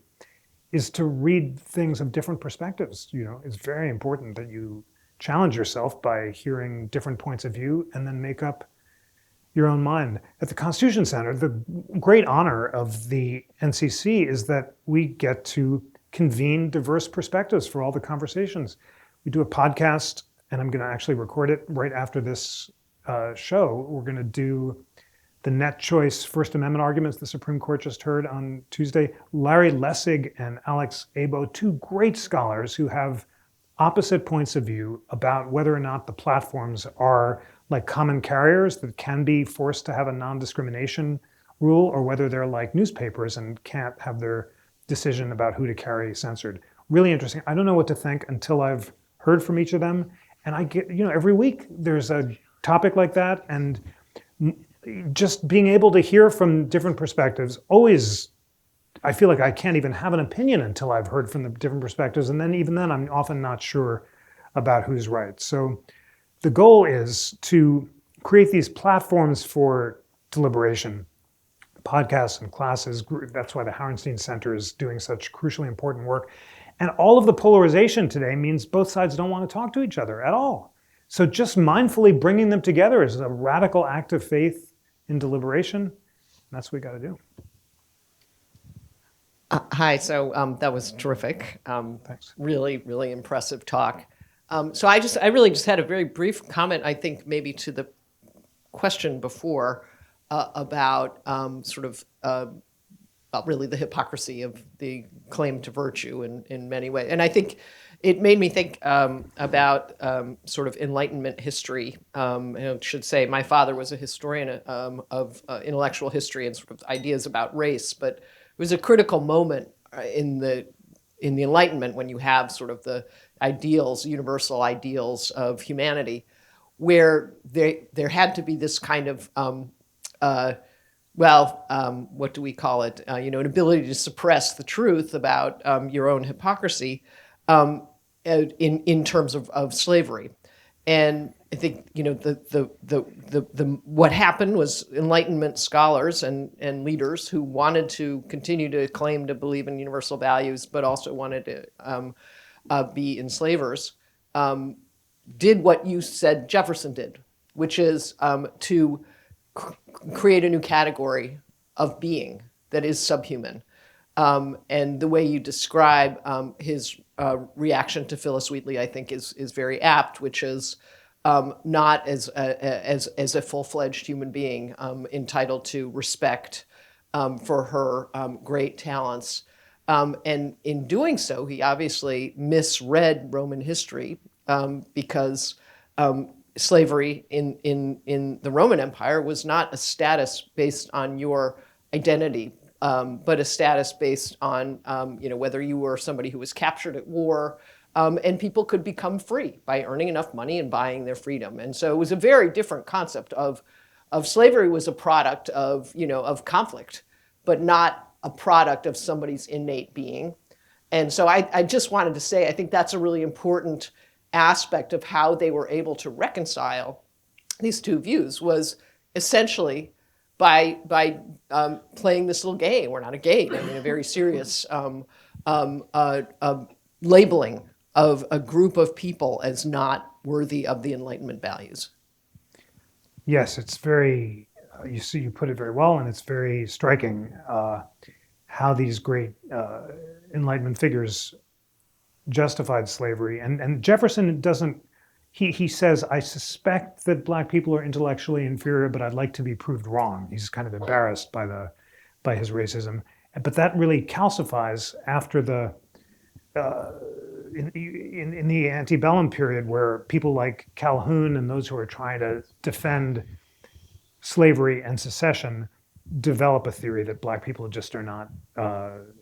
Speaker 2: is to read things of different perspectives. You know, it's very important that you challenge yourself by hearing different points of view and then make up your own mind. At the Constitution Center, the great honor of the NCC is that we get to convene diverse perspectives for all the conversations. We do a podcast, and I'm going to actually record it right after this show. We're going to do the net choice First Amendment arguments the Supreme Court just heard on Tuesday. Larry Lessig and Alex Abo, two great scholars who have opposite points of view about whether or not the platforms are like common carriers that can be forced to have a non-discrimination rule, or whether they're like newspapers and can't have their decision about who to carry censored. Really interesting. I don't know what to think until I've heard from each of them. And I get, you know, every week there's a topic like that, and just being able to hear from different perspectives, always, I feel like I can't even have an opinion until I've heard from the different perspectives. And then even then, I'm often not sure about who's right. So the goal is to create these platforms for deliberation, podcasts and classes. That's why the Hauenstein Center is doing such crucially important work. And all of the polarization today means both sides don't want to talk to each other at all. So just mindfully bringing them together is a radical act of faith in deliberation. And that's what we got to do.
Speaker 8: Hi, so that was terrific.
Speaker 2: Thanks.
Speaker 8: Really, really impressive talk. So I really just had a very brief comment, I think maybe to the question before about really the hypocrisy of the claim to virtue in many ways. And I think it made me think about sort of Enlightenment history. I should say my father was a historian of intellectual history and sort of ideas about race, but it was a critical moment in the Enlightenment when you have sort of the ideals, universal ideals of humanity, where there had to be this kind of what do we call it? An ability to suppress the truth about your own hypocrisy in terms of slavery. And I think the what happened was Enlightenment scholars and leaders who wanted to continue to claim to believe in universal values, but also wanted to be enslavers, did what you said Jefferson did, which is to create a new category of being that is subhuman. And the way you describe his reaction to Phyllis Wheatley, I think, is very apt, which is not as a full-fledged human being entitled to respect for her great talents. And in doing so, he obviously misread Roman history because slavery in the Roman Empire was not a status based on your identity, but a status based on whether you were somebody who was captured at war, and people could become free by earning enough money and buying their freedom. And so it was a very different concept of slavery was a product of conflict, but not a product of somebody's innate being. And so I just wanted to say I think that's a really important aspect of how they were able to reconcile these two views was essentially by playing this little game, or not a game, I mean a very serious labeling of a group of people as not worthy of the Enlightenment values.
Speaker 2: Yes, it's very, you put it very well, and it's very striking how these great Enlightenment figures justified slavery. And Jefferson doesn't, he says, I suspect that black people are intellectually inferior, but I'd like to be proved wrong. He's kind of embarrassed by his racism. But that really calcifies after the, in the antebellum period, where people like Calhoun and those who are trying to defend slavery and secession develop a theory that black people just are not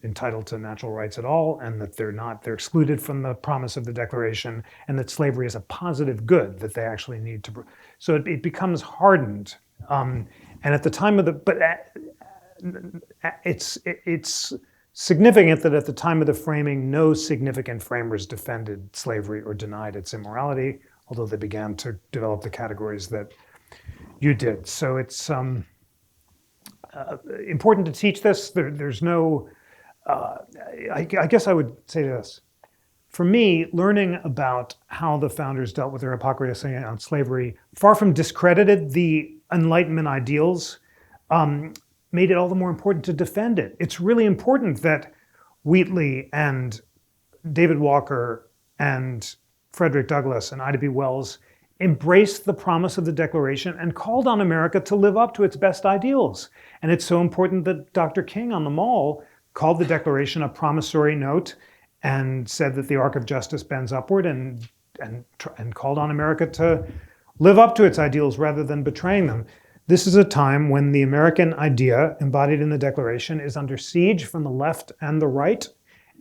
Speaker 2: entitled to natural rights at all, and that they're excluded from the promise of the Declaration, and that slavery is a positive good that they actually need to. So it becomes hardened. And at the time of it's significant that at the time of the framing, no significant framers defended slavery or denied its immorality, although they began to develop the categories that you did. So it's important to teach this. There's no, I guess I would say this. For me, learning about how the founders dealt with their hypocrisy on slavery, far from discredited the Enlightenment ideals, made it all the more important to defend it. It's really important that Wheatley and David Walker and Frederick Douglass and Ida B. Wells embraced the promise of the Declaration and called on America to live up to its best ideals. And it's so important that Dr. King on the Mall called the Declaration a promissory note and said that the arc of justice bends upward, and called on America to live up to its ideals rather than betraying them. This is a time when the American idea embodied in the Declaration is under siege from the left and the right.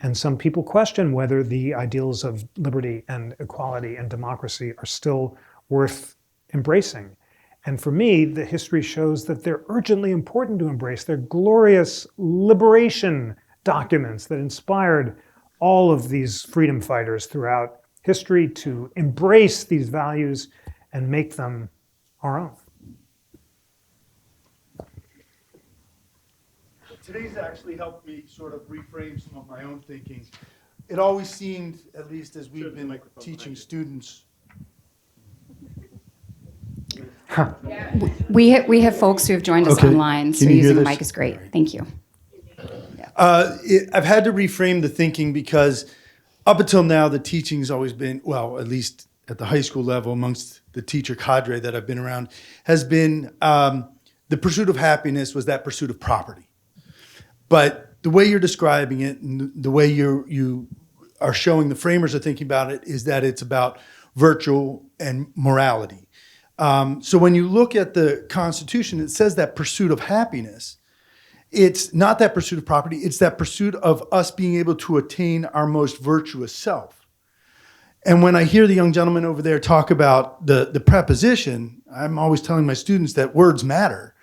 Speaker 2: And some people question whether the ideals of liberty and equality and democracy are still worth embracing. And for me, the history shows that they're urgently important to embrace. They're glorious liberation documents that inspired all of these freedom fighters throughout history to embrace these values and make them our own.
Speaker 9: Today's actually helped me sort of reframe some of my own thinking. It always seemed, at least as we've been teaching students,
Speaker 10: We have folks who have joined us
Speaker 9: Okay.
Speaker 10: online, so
Speaker 9: Can you hear
Speaker 10: using a
Speaker 9: this?
Speaker 10: mic is great. Thank you.
Speaker 9: I've had to reframe the thinking because up until now, the teaching's always been, well, at least at the high school level, amongst the teacher cadre that I've been around, has been the pursuit of happiness was that pursuit of property. But the way you're describing it and the way you are showing the framers are thinking about it is that it's about virtue and morality. So when you look at the Constitution, it says that pursuit of happiness. It's not that pursuit of property, it's that pursuit of us being able to attain our most virtuous self. And when I hear the young gentleman over there talk about the preposition, I'm always telling my students that words matter.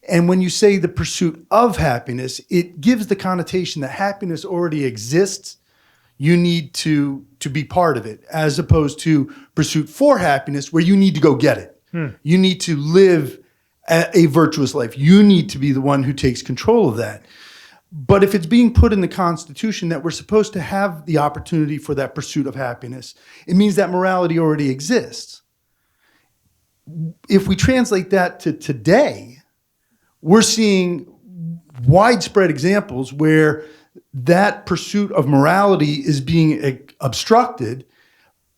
Speaker 9: And when you say the pursuit of happiness, it gives the connotation that happiness already exists. You need to be part of it, as opposed to pursuit for happiness, where you need to go get it. You need to live a virtuous life. You need to be the one who takes control of that. But if it's being put in the Constitution that we're supposed to have the opportunity for that pursuit of happiness, it means that morality already exists. If we translate that to today, we're seeing widespread examples where that pursuit of morality is being obstructed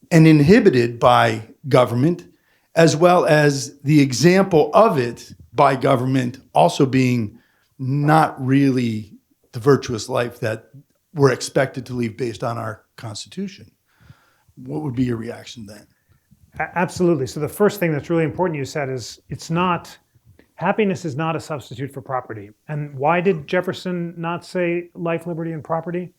Speaker 9: and inhibited by government, as well as the example of it by government also being not really the virtuous life that we're expected to live based on our Constitution. What would be your reaction then?
Speaker 2: Absolutely. So the first thing that's really important you said is happiness is not a substitute for property. And why did Jefferson not say life, liberty, and property?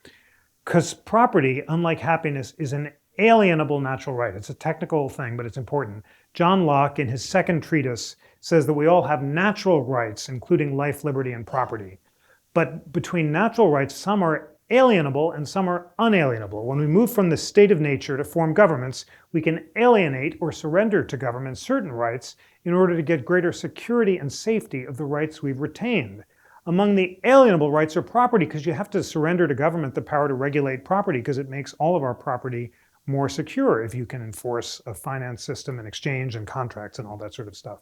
Speaker 2: Because property, unlike happiness, is an alienable natural right. It's a technical thing, but it's important. John Locke, in his second treatise, says that we all have natural rights, including life, liberty, and property. But between natural rights, some are alienable and some are unalienable. When we move from the state of nature to form governments, we can alienate or surrender to government certain rights in order to get greater security and safety of the rights we've retained. Among the alienable rights are property, because you have to surrender to government the power to regulate property, because it makes all of our property more secure if you can enforce a finance system and exchange and contracts and all that sort of stuff.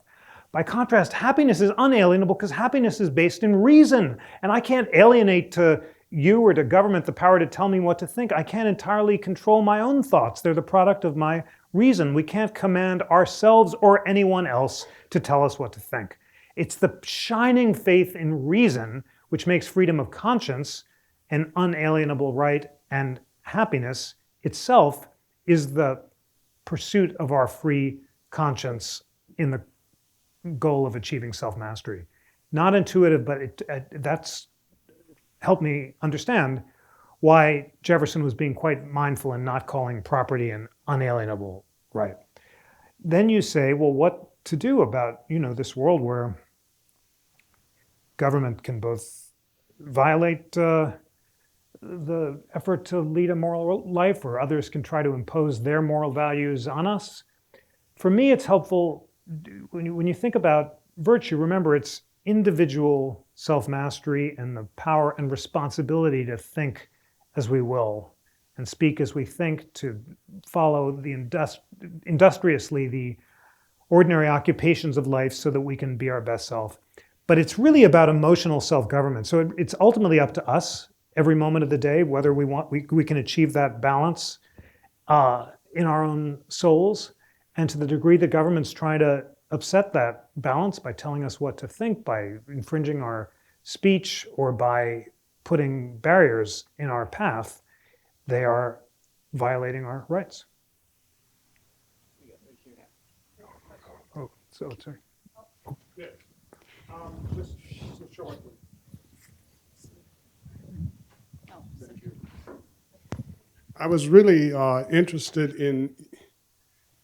Speaker 2: By contrast, happiness is unalienable because happiness is based in reason. And I can't alienate to you or to government the power to tell me what to think. I can't entirely control my own thoughts. They're the product of my reason. We can't command ourselves or anyone else to tell us what to think. It's the shining faith in reason which makes freedom of conscience an unalienable right, and happiness itself is the pursuit of our free conscience in the goal of achieving self-mastery. Not intuitive, but that's helped me understand why Jefferson was being quite mindful in not calling property an unalienable right. Then you say, well, what to do about, this world where government can both violate the effort to lead a moral life, or others can try to impose their moral values on us. For me, it's helpful when you think about virtue, remember it's individual self-mastery and the power and responsibility to think as we will and speak as we think, to follow industriously the ordinary occupations of life so that we can be our best self. But it's really about emotional self-government. So it's ultimately up to us every moment of the day whether we can achieve that balance in our own souls. And to the degree that government's trying to upset that balance by telling us what to think, by infringing our speech, or by putting barriers in our path, they are violating our rights. Oh, so sorry.
Speaker 11: I was really interested in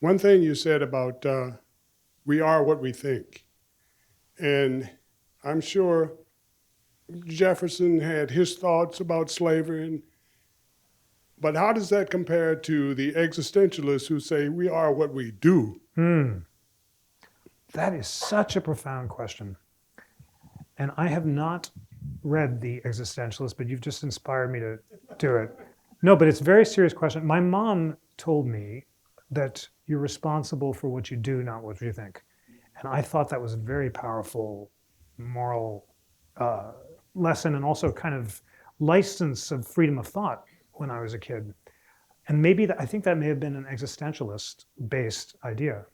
Speaker 11: one thing you said about we are what we think. And I'm sure Jefferson had his thoughts about slavery, but how does that compare to the existentialists who say we are what we do?
Speaker 2: That is such a profound question. And I have not read The Existentialist, but you've just inspired me to do it. No, but it's a very serious question. My mom told me that you're responsible for what you do, not what you think. And I thought that was a very powerful moral lesson, and also kind of license of freedom of thought when I was a kid. And maybe I think that may have been an existentialist-based idea.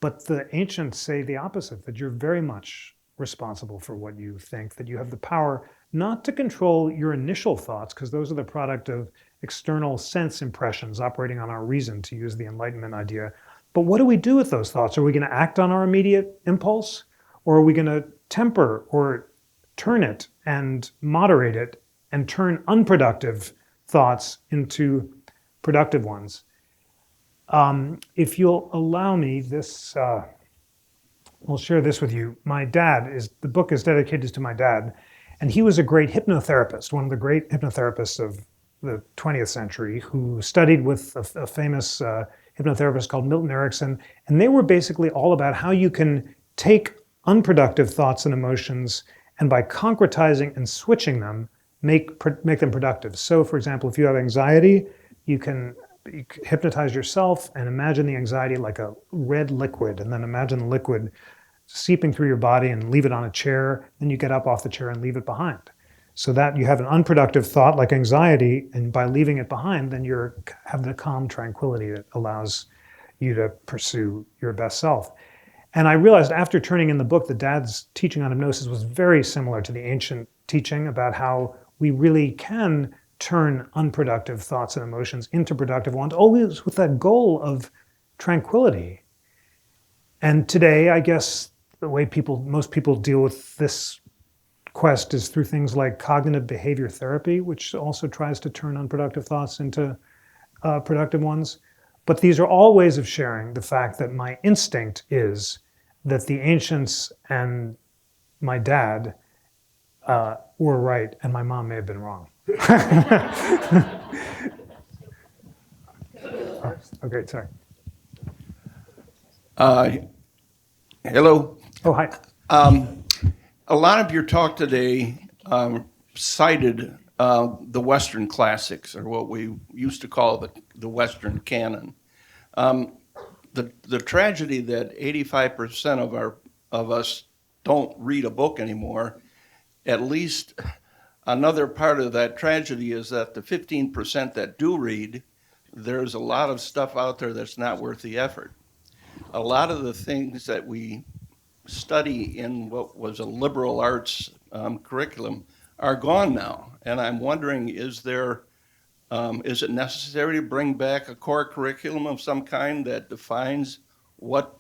Speaker 2: But the ancients say the opposite, that you're very much responsible for what you think, that you have the power not to control your initial thoughts, because those are the product of external sense impressions operating on our reason, to use the Enlightenment idea. But what do we do with those thoughts? Are we going to act on our immediate impulse? Or are we going to temper or turn it and moderate it and turn unproductive thoughts into productive ones? If you'll allow me, I'll share this with you. My dad the book is dedicated to my dad, and he was a great hypnotherapist, one of the great hypnotherapists of the 20th century, who studied with a famous hypnotherapist called Milton Erickson. And they were basically all about how you can take unproductive thoughts and emotions, and by concretizing and switching them, make them productive. So for example, if you have anxiety, you can hypnotize yourself and imagine the anxiety like a red liquid, and then imagine the liquid seeping through your body and leave it on a chair. Then you get up off the chair and leave it behind. So that you have an unproductive thought like anxiety, and by leaving it behind, then you have the calm tranquility that allows you to pursue your best self. And I realized after turning in the book that Dad's teaching on hypnosis was very similar to the ancient teaching about how we really can turn unproductive thoughts and emotions into productive ones, always with that goal of tranquility. And today, I guess the way most people deal with this quest is through things like cognitive behavior therapy, which also tries to turn unproductive thoughts into productive ones. But these are all ways of sharing the fact that my instinct is that the ancients and my dad were right, and my mom may have been wrong. Okay, sorry.
Speaker 12: Hello.
Speaker 2: Oh, hi.
Speaker 12: A lot of your talk today cited the Western classics, or what we used to call the Western canon. The tragedy that 85% of us don't read a book anymore, at least another part of that tragedy is that the 15% that do read, there's a lot of stuff out there that's not worth the effort. A lot of the things that we study in what was a liberal arts curriculum are gone now. And I'm wondering, is it necessary to bring back a core curriculum of some kind that defines what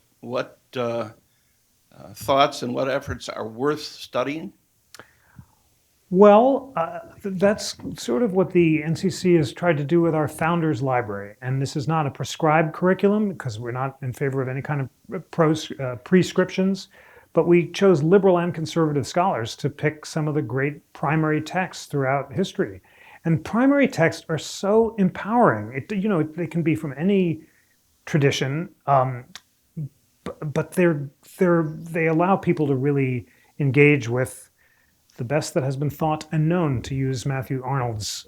Speaker 12: thoughts and what efforts are worth studying?
Speaker 2: Well, that's sort of what the NCC has tried to do with our Founders Library. And this is not a prescribed curriculum, because we're not in favor of any kind of prescriptions. But we chose liberal and conservative scholars to pick some of the great primary texts throughout history. And primary texts are so empowering. They can be from any tradition, but they allow people to really engage with the best that has been thought and known, to use Matthew Arnold's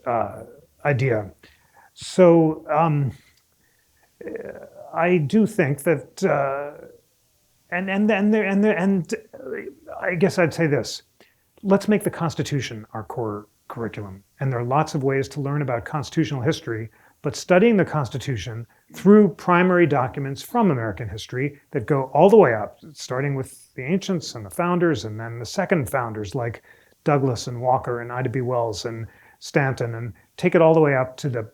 Speaker 2: idea. So I do think that, and I guess I'd say this: let's make the Constitution our core curriculum. And there are lots of ways to learn about constitutional history, but studying the Constitution through primary documents from American history that go all the way up, starting with the ancients and the founders, and then the second founders like Douglas and Walker and Ida B. Wells and Stanton, and take it all the way up to the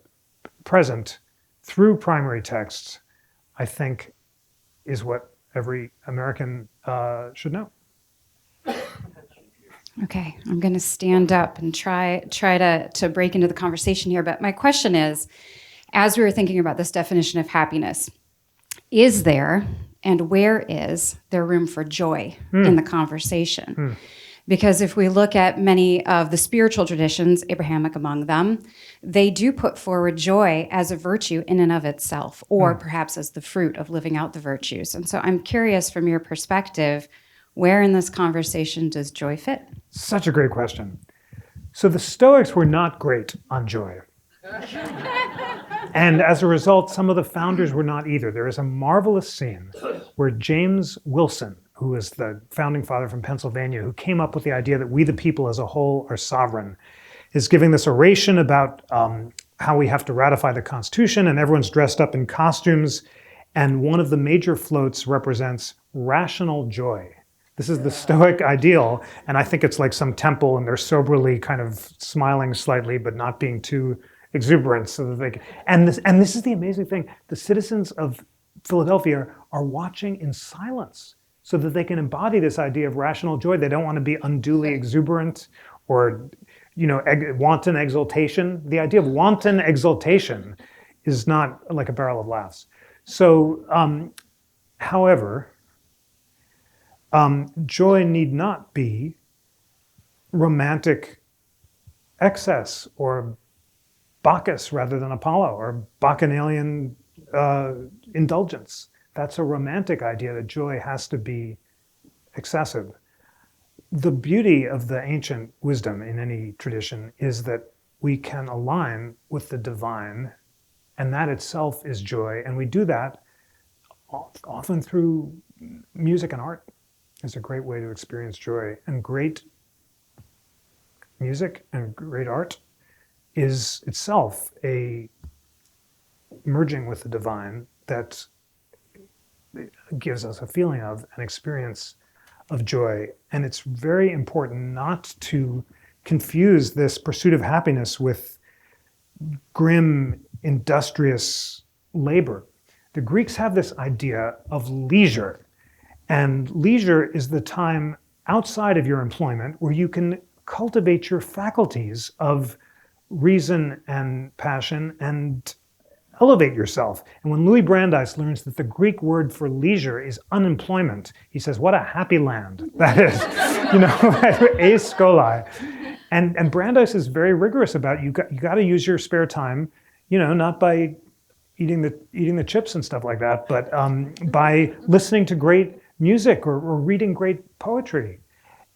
Speaker 2: present through primary texts, I think is what every American should know.
Speaker 10: Okay, I'm going to stand up and try to break into the conversation here. But my question is, as we were thinking about this definition of happiness, is there and where is there room for joy in the conversation? Because if we look at many of the spiritual traditions, Abrahamic among them, they do put forward joy as a virtue in and of itself, or perhaps as the fruit of living out the virtues. And so I'm curious, from your perspective, where in this conversation does joy fit?
Speaker 2: Such a great question. So the Stoics were not great on joy. And as a result, some of the founders were not either. There is a marvelous scene where James Wilson, who was the founding father from Pennsylvania, who came up with the idea that we the people as a whole are sovereign, is giving this oration about how we have to ratify the Constitution, and everyone's dressed up in costumes. And one of the major floats represents rational joy. This is the Stoic ideal, and I think it's like some temple, and they're soberly kind of smiling slightly, but not being too exuberant, so that they can. And this is the amazing thing: the citizens of Philadelphia are watching in silence, so that they can embody this idea of rational joy. They don't want to be unduly exuberant or, wanton exultation. The idea of wanton exultation is not like a barrel of laughs. So, however, joy need not be romantic excess or Bacchus rather than Apollo, or bacchanalian indulgence. That's a romantic idea that joy has to be excessive. The beauty of the ancient wisdom in any tradition is that we can align with the divine, and that itself is joy. And we do that often through music and art. It's a great way to experience joy. And great music and great art is itself a merging with the divine that gives us a feeling of an experience of joy. And it's very important not to confuse this pursuit of happiness with grim, industrious labor. The Greeks have this idea of leisure, and leisure is the time outside of your employment where you can cultivate your faculties of reason and passion and elevate yourself. And when Louis Brandeis learns that the Greek word for leisure is unemployment, he says, what a happy land that is, a scoli. And Brandeis is very rigorous about you got to use your spare time, not by eating the chips and stuff like that, but by listening to great music or reading great poetry.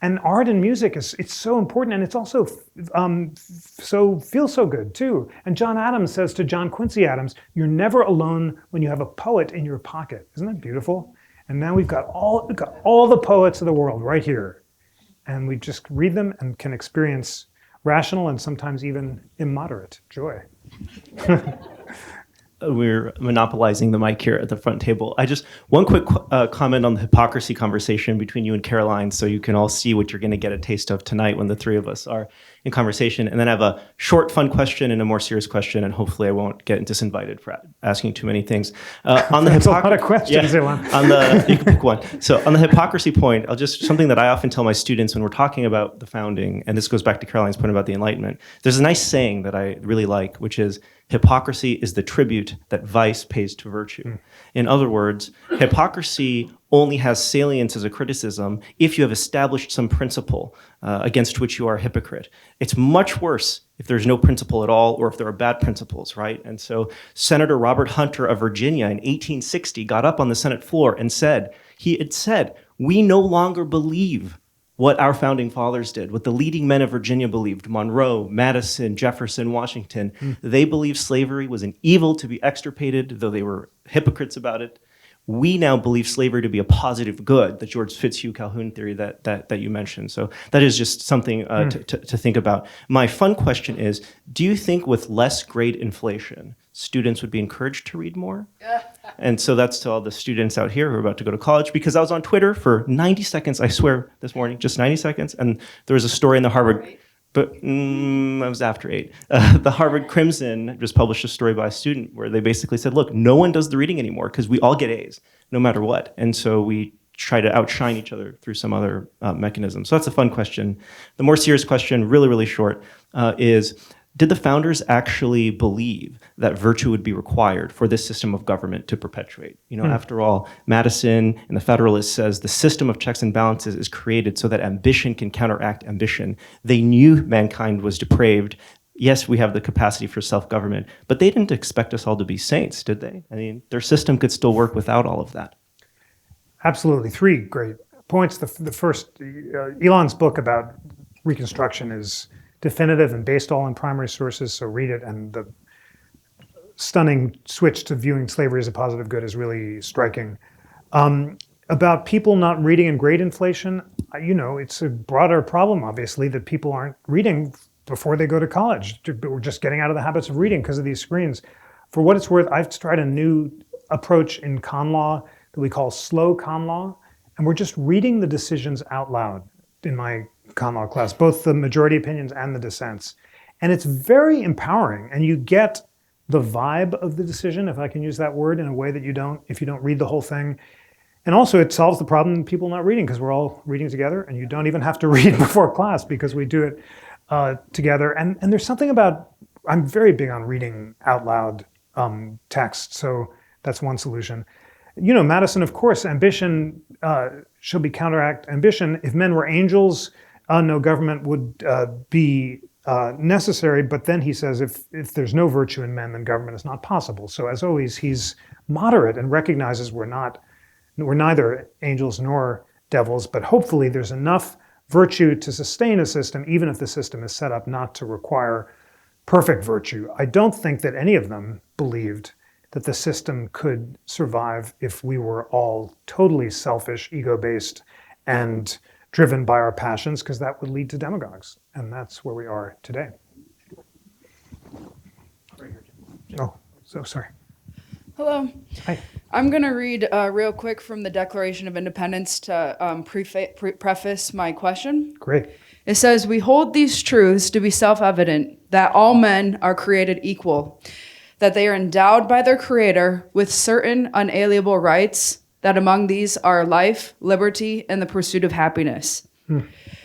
Speaker 2: And art and music it's so important, and it's also feels so good too. And John Adams says to John Quincy Adams, "You're never alone when you have a poet in your pocket." Isn't that beautiful? And now we've got all the poets of the world right here, and we just read them and can experience rational and sometimes even immoderate joy.
Speaker 13: We're monopolizing the mic here at the front table. One quick comment on the hypocrisy conversation between you and Caroline, so you can all see what you're going to get a taste of tonight when the three of us are in conversation. And then I have a short, fun question and a more serious question, and hopefully I won't get disinvited for asking too many things. On the
Speaker 2: That's a lot of questions, Elon.
Speaker 13: You can pick one. So on the hypocrisy point, something that I often tell my students when we're talking about the founding, and this goes back to Caroline's point about the Enlightenment. There's a nice saying that I really like, which is, hypocrisy is the tribute that vice pays to virtue. In other words, hypocrisy only has salience as a criticism if you have established some principle against which you are a hypocrite. It's much worse if there's no principle at all, or if there are bad principles, right? And so Senator Robert Hunter of Virginia in 1860 got up on the Senate floor and said, we no longer believe what our founding fathers did, what the leading men of Virginia believed, Monroe, Madison, Jefferson, Washington. They believed slavery was an evil to be extirpated, though they were hypocrites about it. We now believe slavery to be a positive good, the George Fitzhugh Calhoun theory that you mentioned. So that is just something to think about. My fun question is, do you think with less grade inflation, students would be encouraged to read more? And so that's to all the students out here who are about to go to college, because I was on Twitter for 90 seconds, I swear, this morning, just 90 seconds, and there was a story in the Harvard, but I was after 8. The Harvard Crimson just published a story by a student where they basically said, look, no one does the reading anymore because we all get A's, no matter what. And so we try to outshine each other through some other mechanism. So that's a fun question. The more serious question, really, really short, is, did the founders actually believe that virtue would be required for this system of government to perpetuate? After all, Madison and the Federalist says the system of checks and balances is created so that ambition can counteract ambition. They knew mankind was depraved. Yes, we have the capacity for self-government, but they didn't expect us all to be saints, did they? I mean, their system could still work without all of that. Absolutely.
Speaker 2: 3 great points. The first, Elon's book about Reconstruction is definitive and based all on primary sources, so read it. And the stunning switch to viewing slavery as a positive good is really striking. about people not reading and grade inflation, it's a broader problem, obviously, that people aren't reading before they go to college. We're just getting out of the habits of reading because of these screens. For what it's worth, I've tried a new approach in con law that we call slow con law, and we're just reading the decisions out loud in my con law class, both the majority opinions and the dissents. And it's very empowering, and you get the vibe of the decision, if I can use that word, in a way that you don't if you don't read the whole thing. And also it solves the problem of people not reading, because we're all reading together, and you don't even have to read before class because we do it together. And there's something about, I'm very big on reading out loud text, so that's one solution. Madison, of course, ambition shall be counteract ambition. If men were angels, no government would be necessary. But then he says, if there's no virtue in men, then government is not possible. So as always, he's moderate and recognizes we're neither angels nor devils, but hopefully there's enough virtue to sustain a system, even if the system is set up not to require perfect virtue. I don't think that any of them believed that the system could survive if we were all totally selfish, ego-based, and driven by our passions, because that would lead to demagogues. And that's where we are today. Oh, so sorry.
Speaker 14: Hello.
Speaker 2: Hi.
Speaker 14: I'm going to read real quick from the Declaration of Independence to preface my question.
Speaker 2: Great.
Speaker 14: It says, "We hold these truths to be self-evident, that all men are created equal, that they are endowed by their Creator with certain unalienable rights, that among these are life, liberty, and the pursuit of happiness."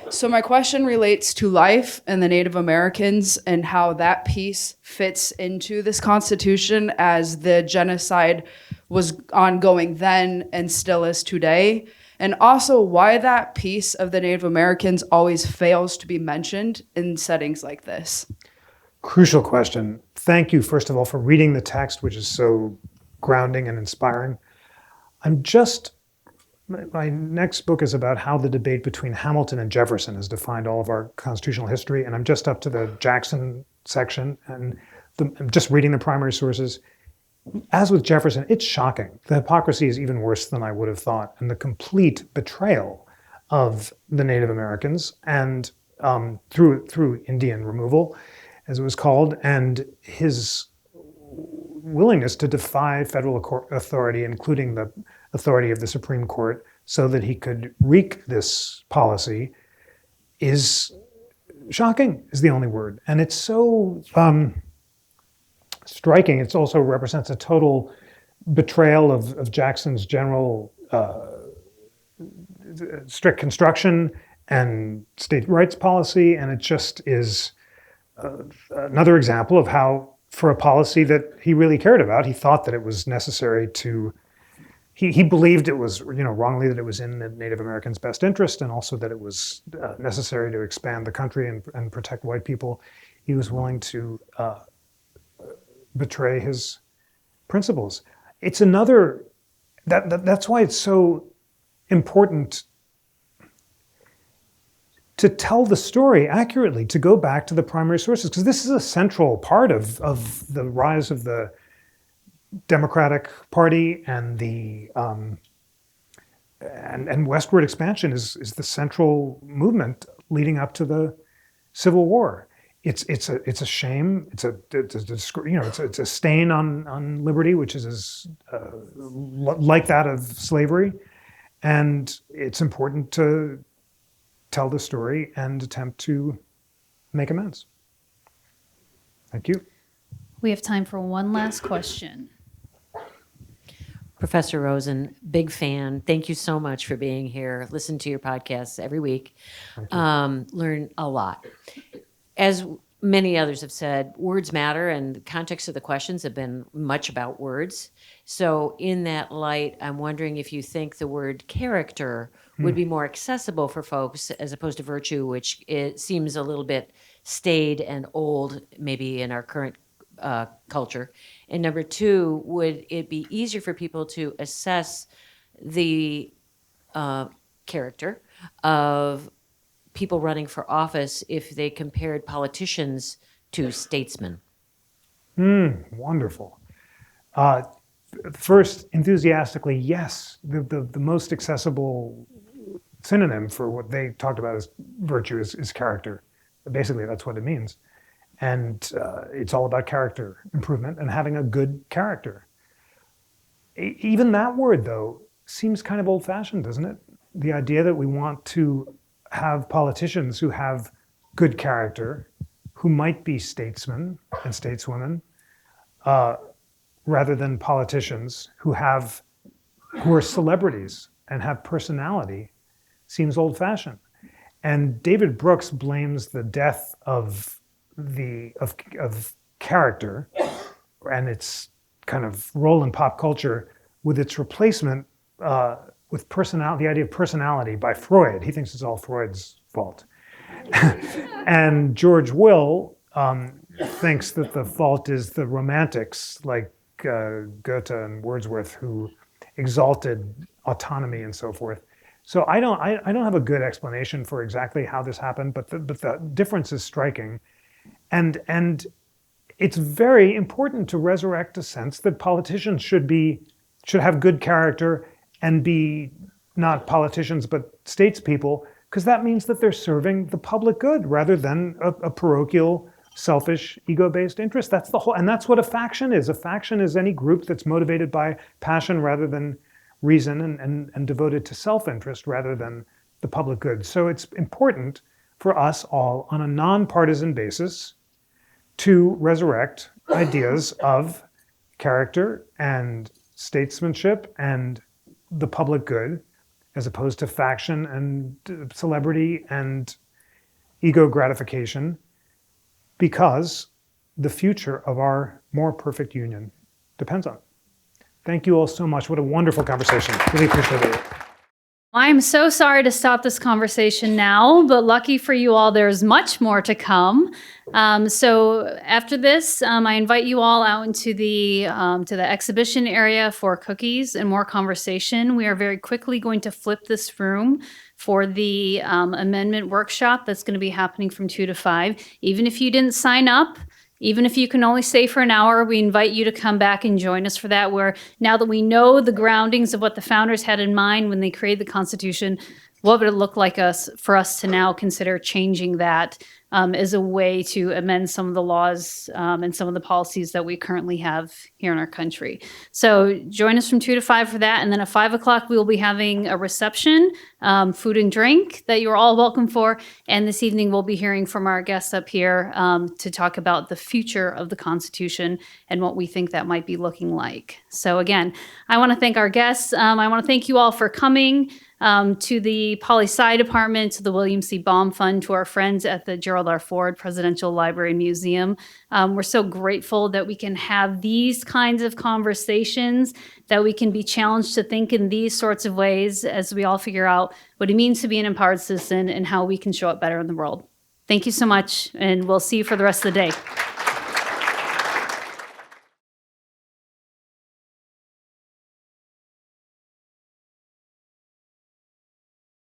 Speaker 14: So my question relates to life and the Native Americans and how that piece fits into this Constitution, as the genocide was ongoing then and still is today, and also why that piece of the Native Americans always fails to be mentioned in settings like this.
Speaker 2: Crucial question. Thank you, first of all, for reading the text, which is so grounding and inspiring. My next book is about how the debate between Hamilton and Jefferson has defined all of our constitutional history, and I'm just up to the Jackson section, and I'm just reading the primary sources. As with Jefferson, it's shocking. The hypocrisy is even worse than I would have thought, and the complete betrayal of the Native Americans, and through Indian removal, as it was called, and his willingness to defy federal authority, including the authority of the Supreme Court, so that he could wreak this policy, is shocking, is the only word. And it's so striking. It also represents a total betrayal of Jackson's general strict construction and state rights policy. And it just is another example of how, for a policy that he really cared about, he thought that it was necessary to, he believed it was, wrongly, that it was in the Native Americans' best interest, and also that it was necessary to expand the country and protect white people. He was willing to betray his principles. It's another, that's why it's so important to tell the story accurately, to go back to the primary sources, because this is a central part of the rise of the Democratic Party, and the and westward expansion is the central movement leading up to the Civil War. It's a shame. It's a stain on liberty, which is like that of slavery, and it's important to tell the story and attempt to make amends. Thank you.
Speaker 3: We have time for one last question.
Speaker 15: Professor Rosen, big fan. Thank you so much for being here. Listen to your podcasts every week. Learn a lot. As many others have said, words matter, and the context of the questions have been much about words. So in that light, I'm wondering if you think the word character would be more accessible for folks as opposed to virtue, which it seems a little bit staid and old, maybe in our current culture. And number two, would it be easier for people to assess the character of people running for office if they compared politicians to statesmen?
Speaker 2: Wonderful. first, enthusiastically, yes, the most accessible synonym for what they talked about as virtue is character. Basically, that's what it means. And it's all about character improvement and having a good character. Even that word, though, seems kind of old-fashioned, doesn't it? The idea that we want to have politicians who have good character, who might be statesmen and stateswomen, rather than politicians who are celebrities and have personality, seems old-fashioned. And David Brooks blames the death of character and its kind of role in pop culture with its replacement with personality, the idea of personality by Freud. He thinks it's all Freud's fault. And George Will thinks that the fault is the romantics like Goethe and Wordsworth, who exalted autonomy and so forth. So I don't have a good explanation for exactly how this happened, but the difference is striking. And it's very important to resurrect a sense that politicians should have good character and be not politicians but statespeople, because that means that they're serving the public good rather than a parochial, selfish, ego-based interest. That's the whole, and that's what a faction is. A faction is any group that's motivated by passion rather than reason and devoted to self-interest rather than the public good. So it's important for us all on a nonpartisan basis to resurrect ideas of character and statesmanship and the public good, as opposed to faction and celebrity and ego gratification, because the future of our more perfect union depends on it. Thank you all so much. What a wonderful conversation. Really appreciate it.
Speaker 3: I'm so sorry to stop this conversation now, but lucky for you all, there's much more to come. So after this, I invite you all out into the exhibition area for cookies and more conversation. We are very quickly going to flip this room for the amendment workshop that's going to be happening from 2 to 5. Even if you didn't sign up, even if you can only stay for an hour, we invite you to come back and join us for that, where now that we know the groundings of what the founders had in mind when they created the Constitution, what would it look like for us to now consider changing that as a way to amend some of the laws and some of the policies that we currently have here in our country. So join us from 2 to 5 for that. And then at 5 o'clock, we will be having a reception, food and drink that you're all welcome for. And this evening, we'll be hearing from our guests up here to talk about the future of the Constitution and what we think that might be looking like. So again, I want to thank our guests. I want to thank you all for coming. To the Poli-Sci Department, to the William C. Baum Fund, to our friends at the Gerald R. Ford Presidential Library and Museum. We're so grateful that we can have these kinds of conversations, that we can be challenged to think in these sorts of ways as we all figure out what it means to be an empowered citizen and how we can show up better in the world. Thank you so much, and we'll see you for the rest of the day.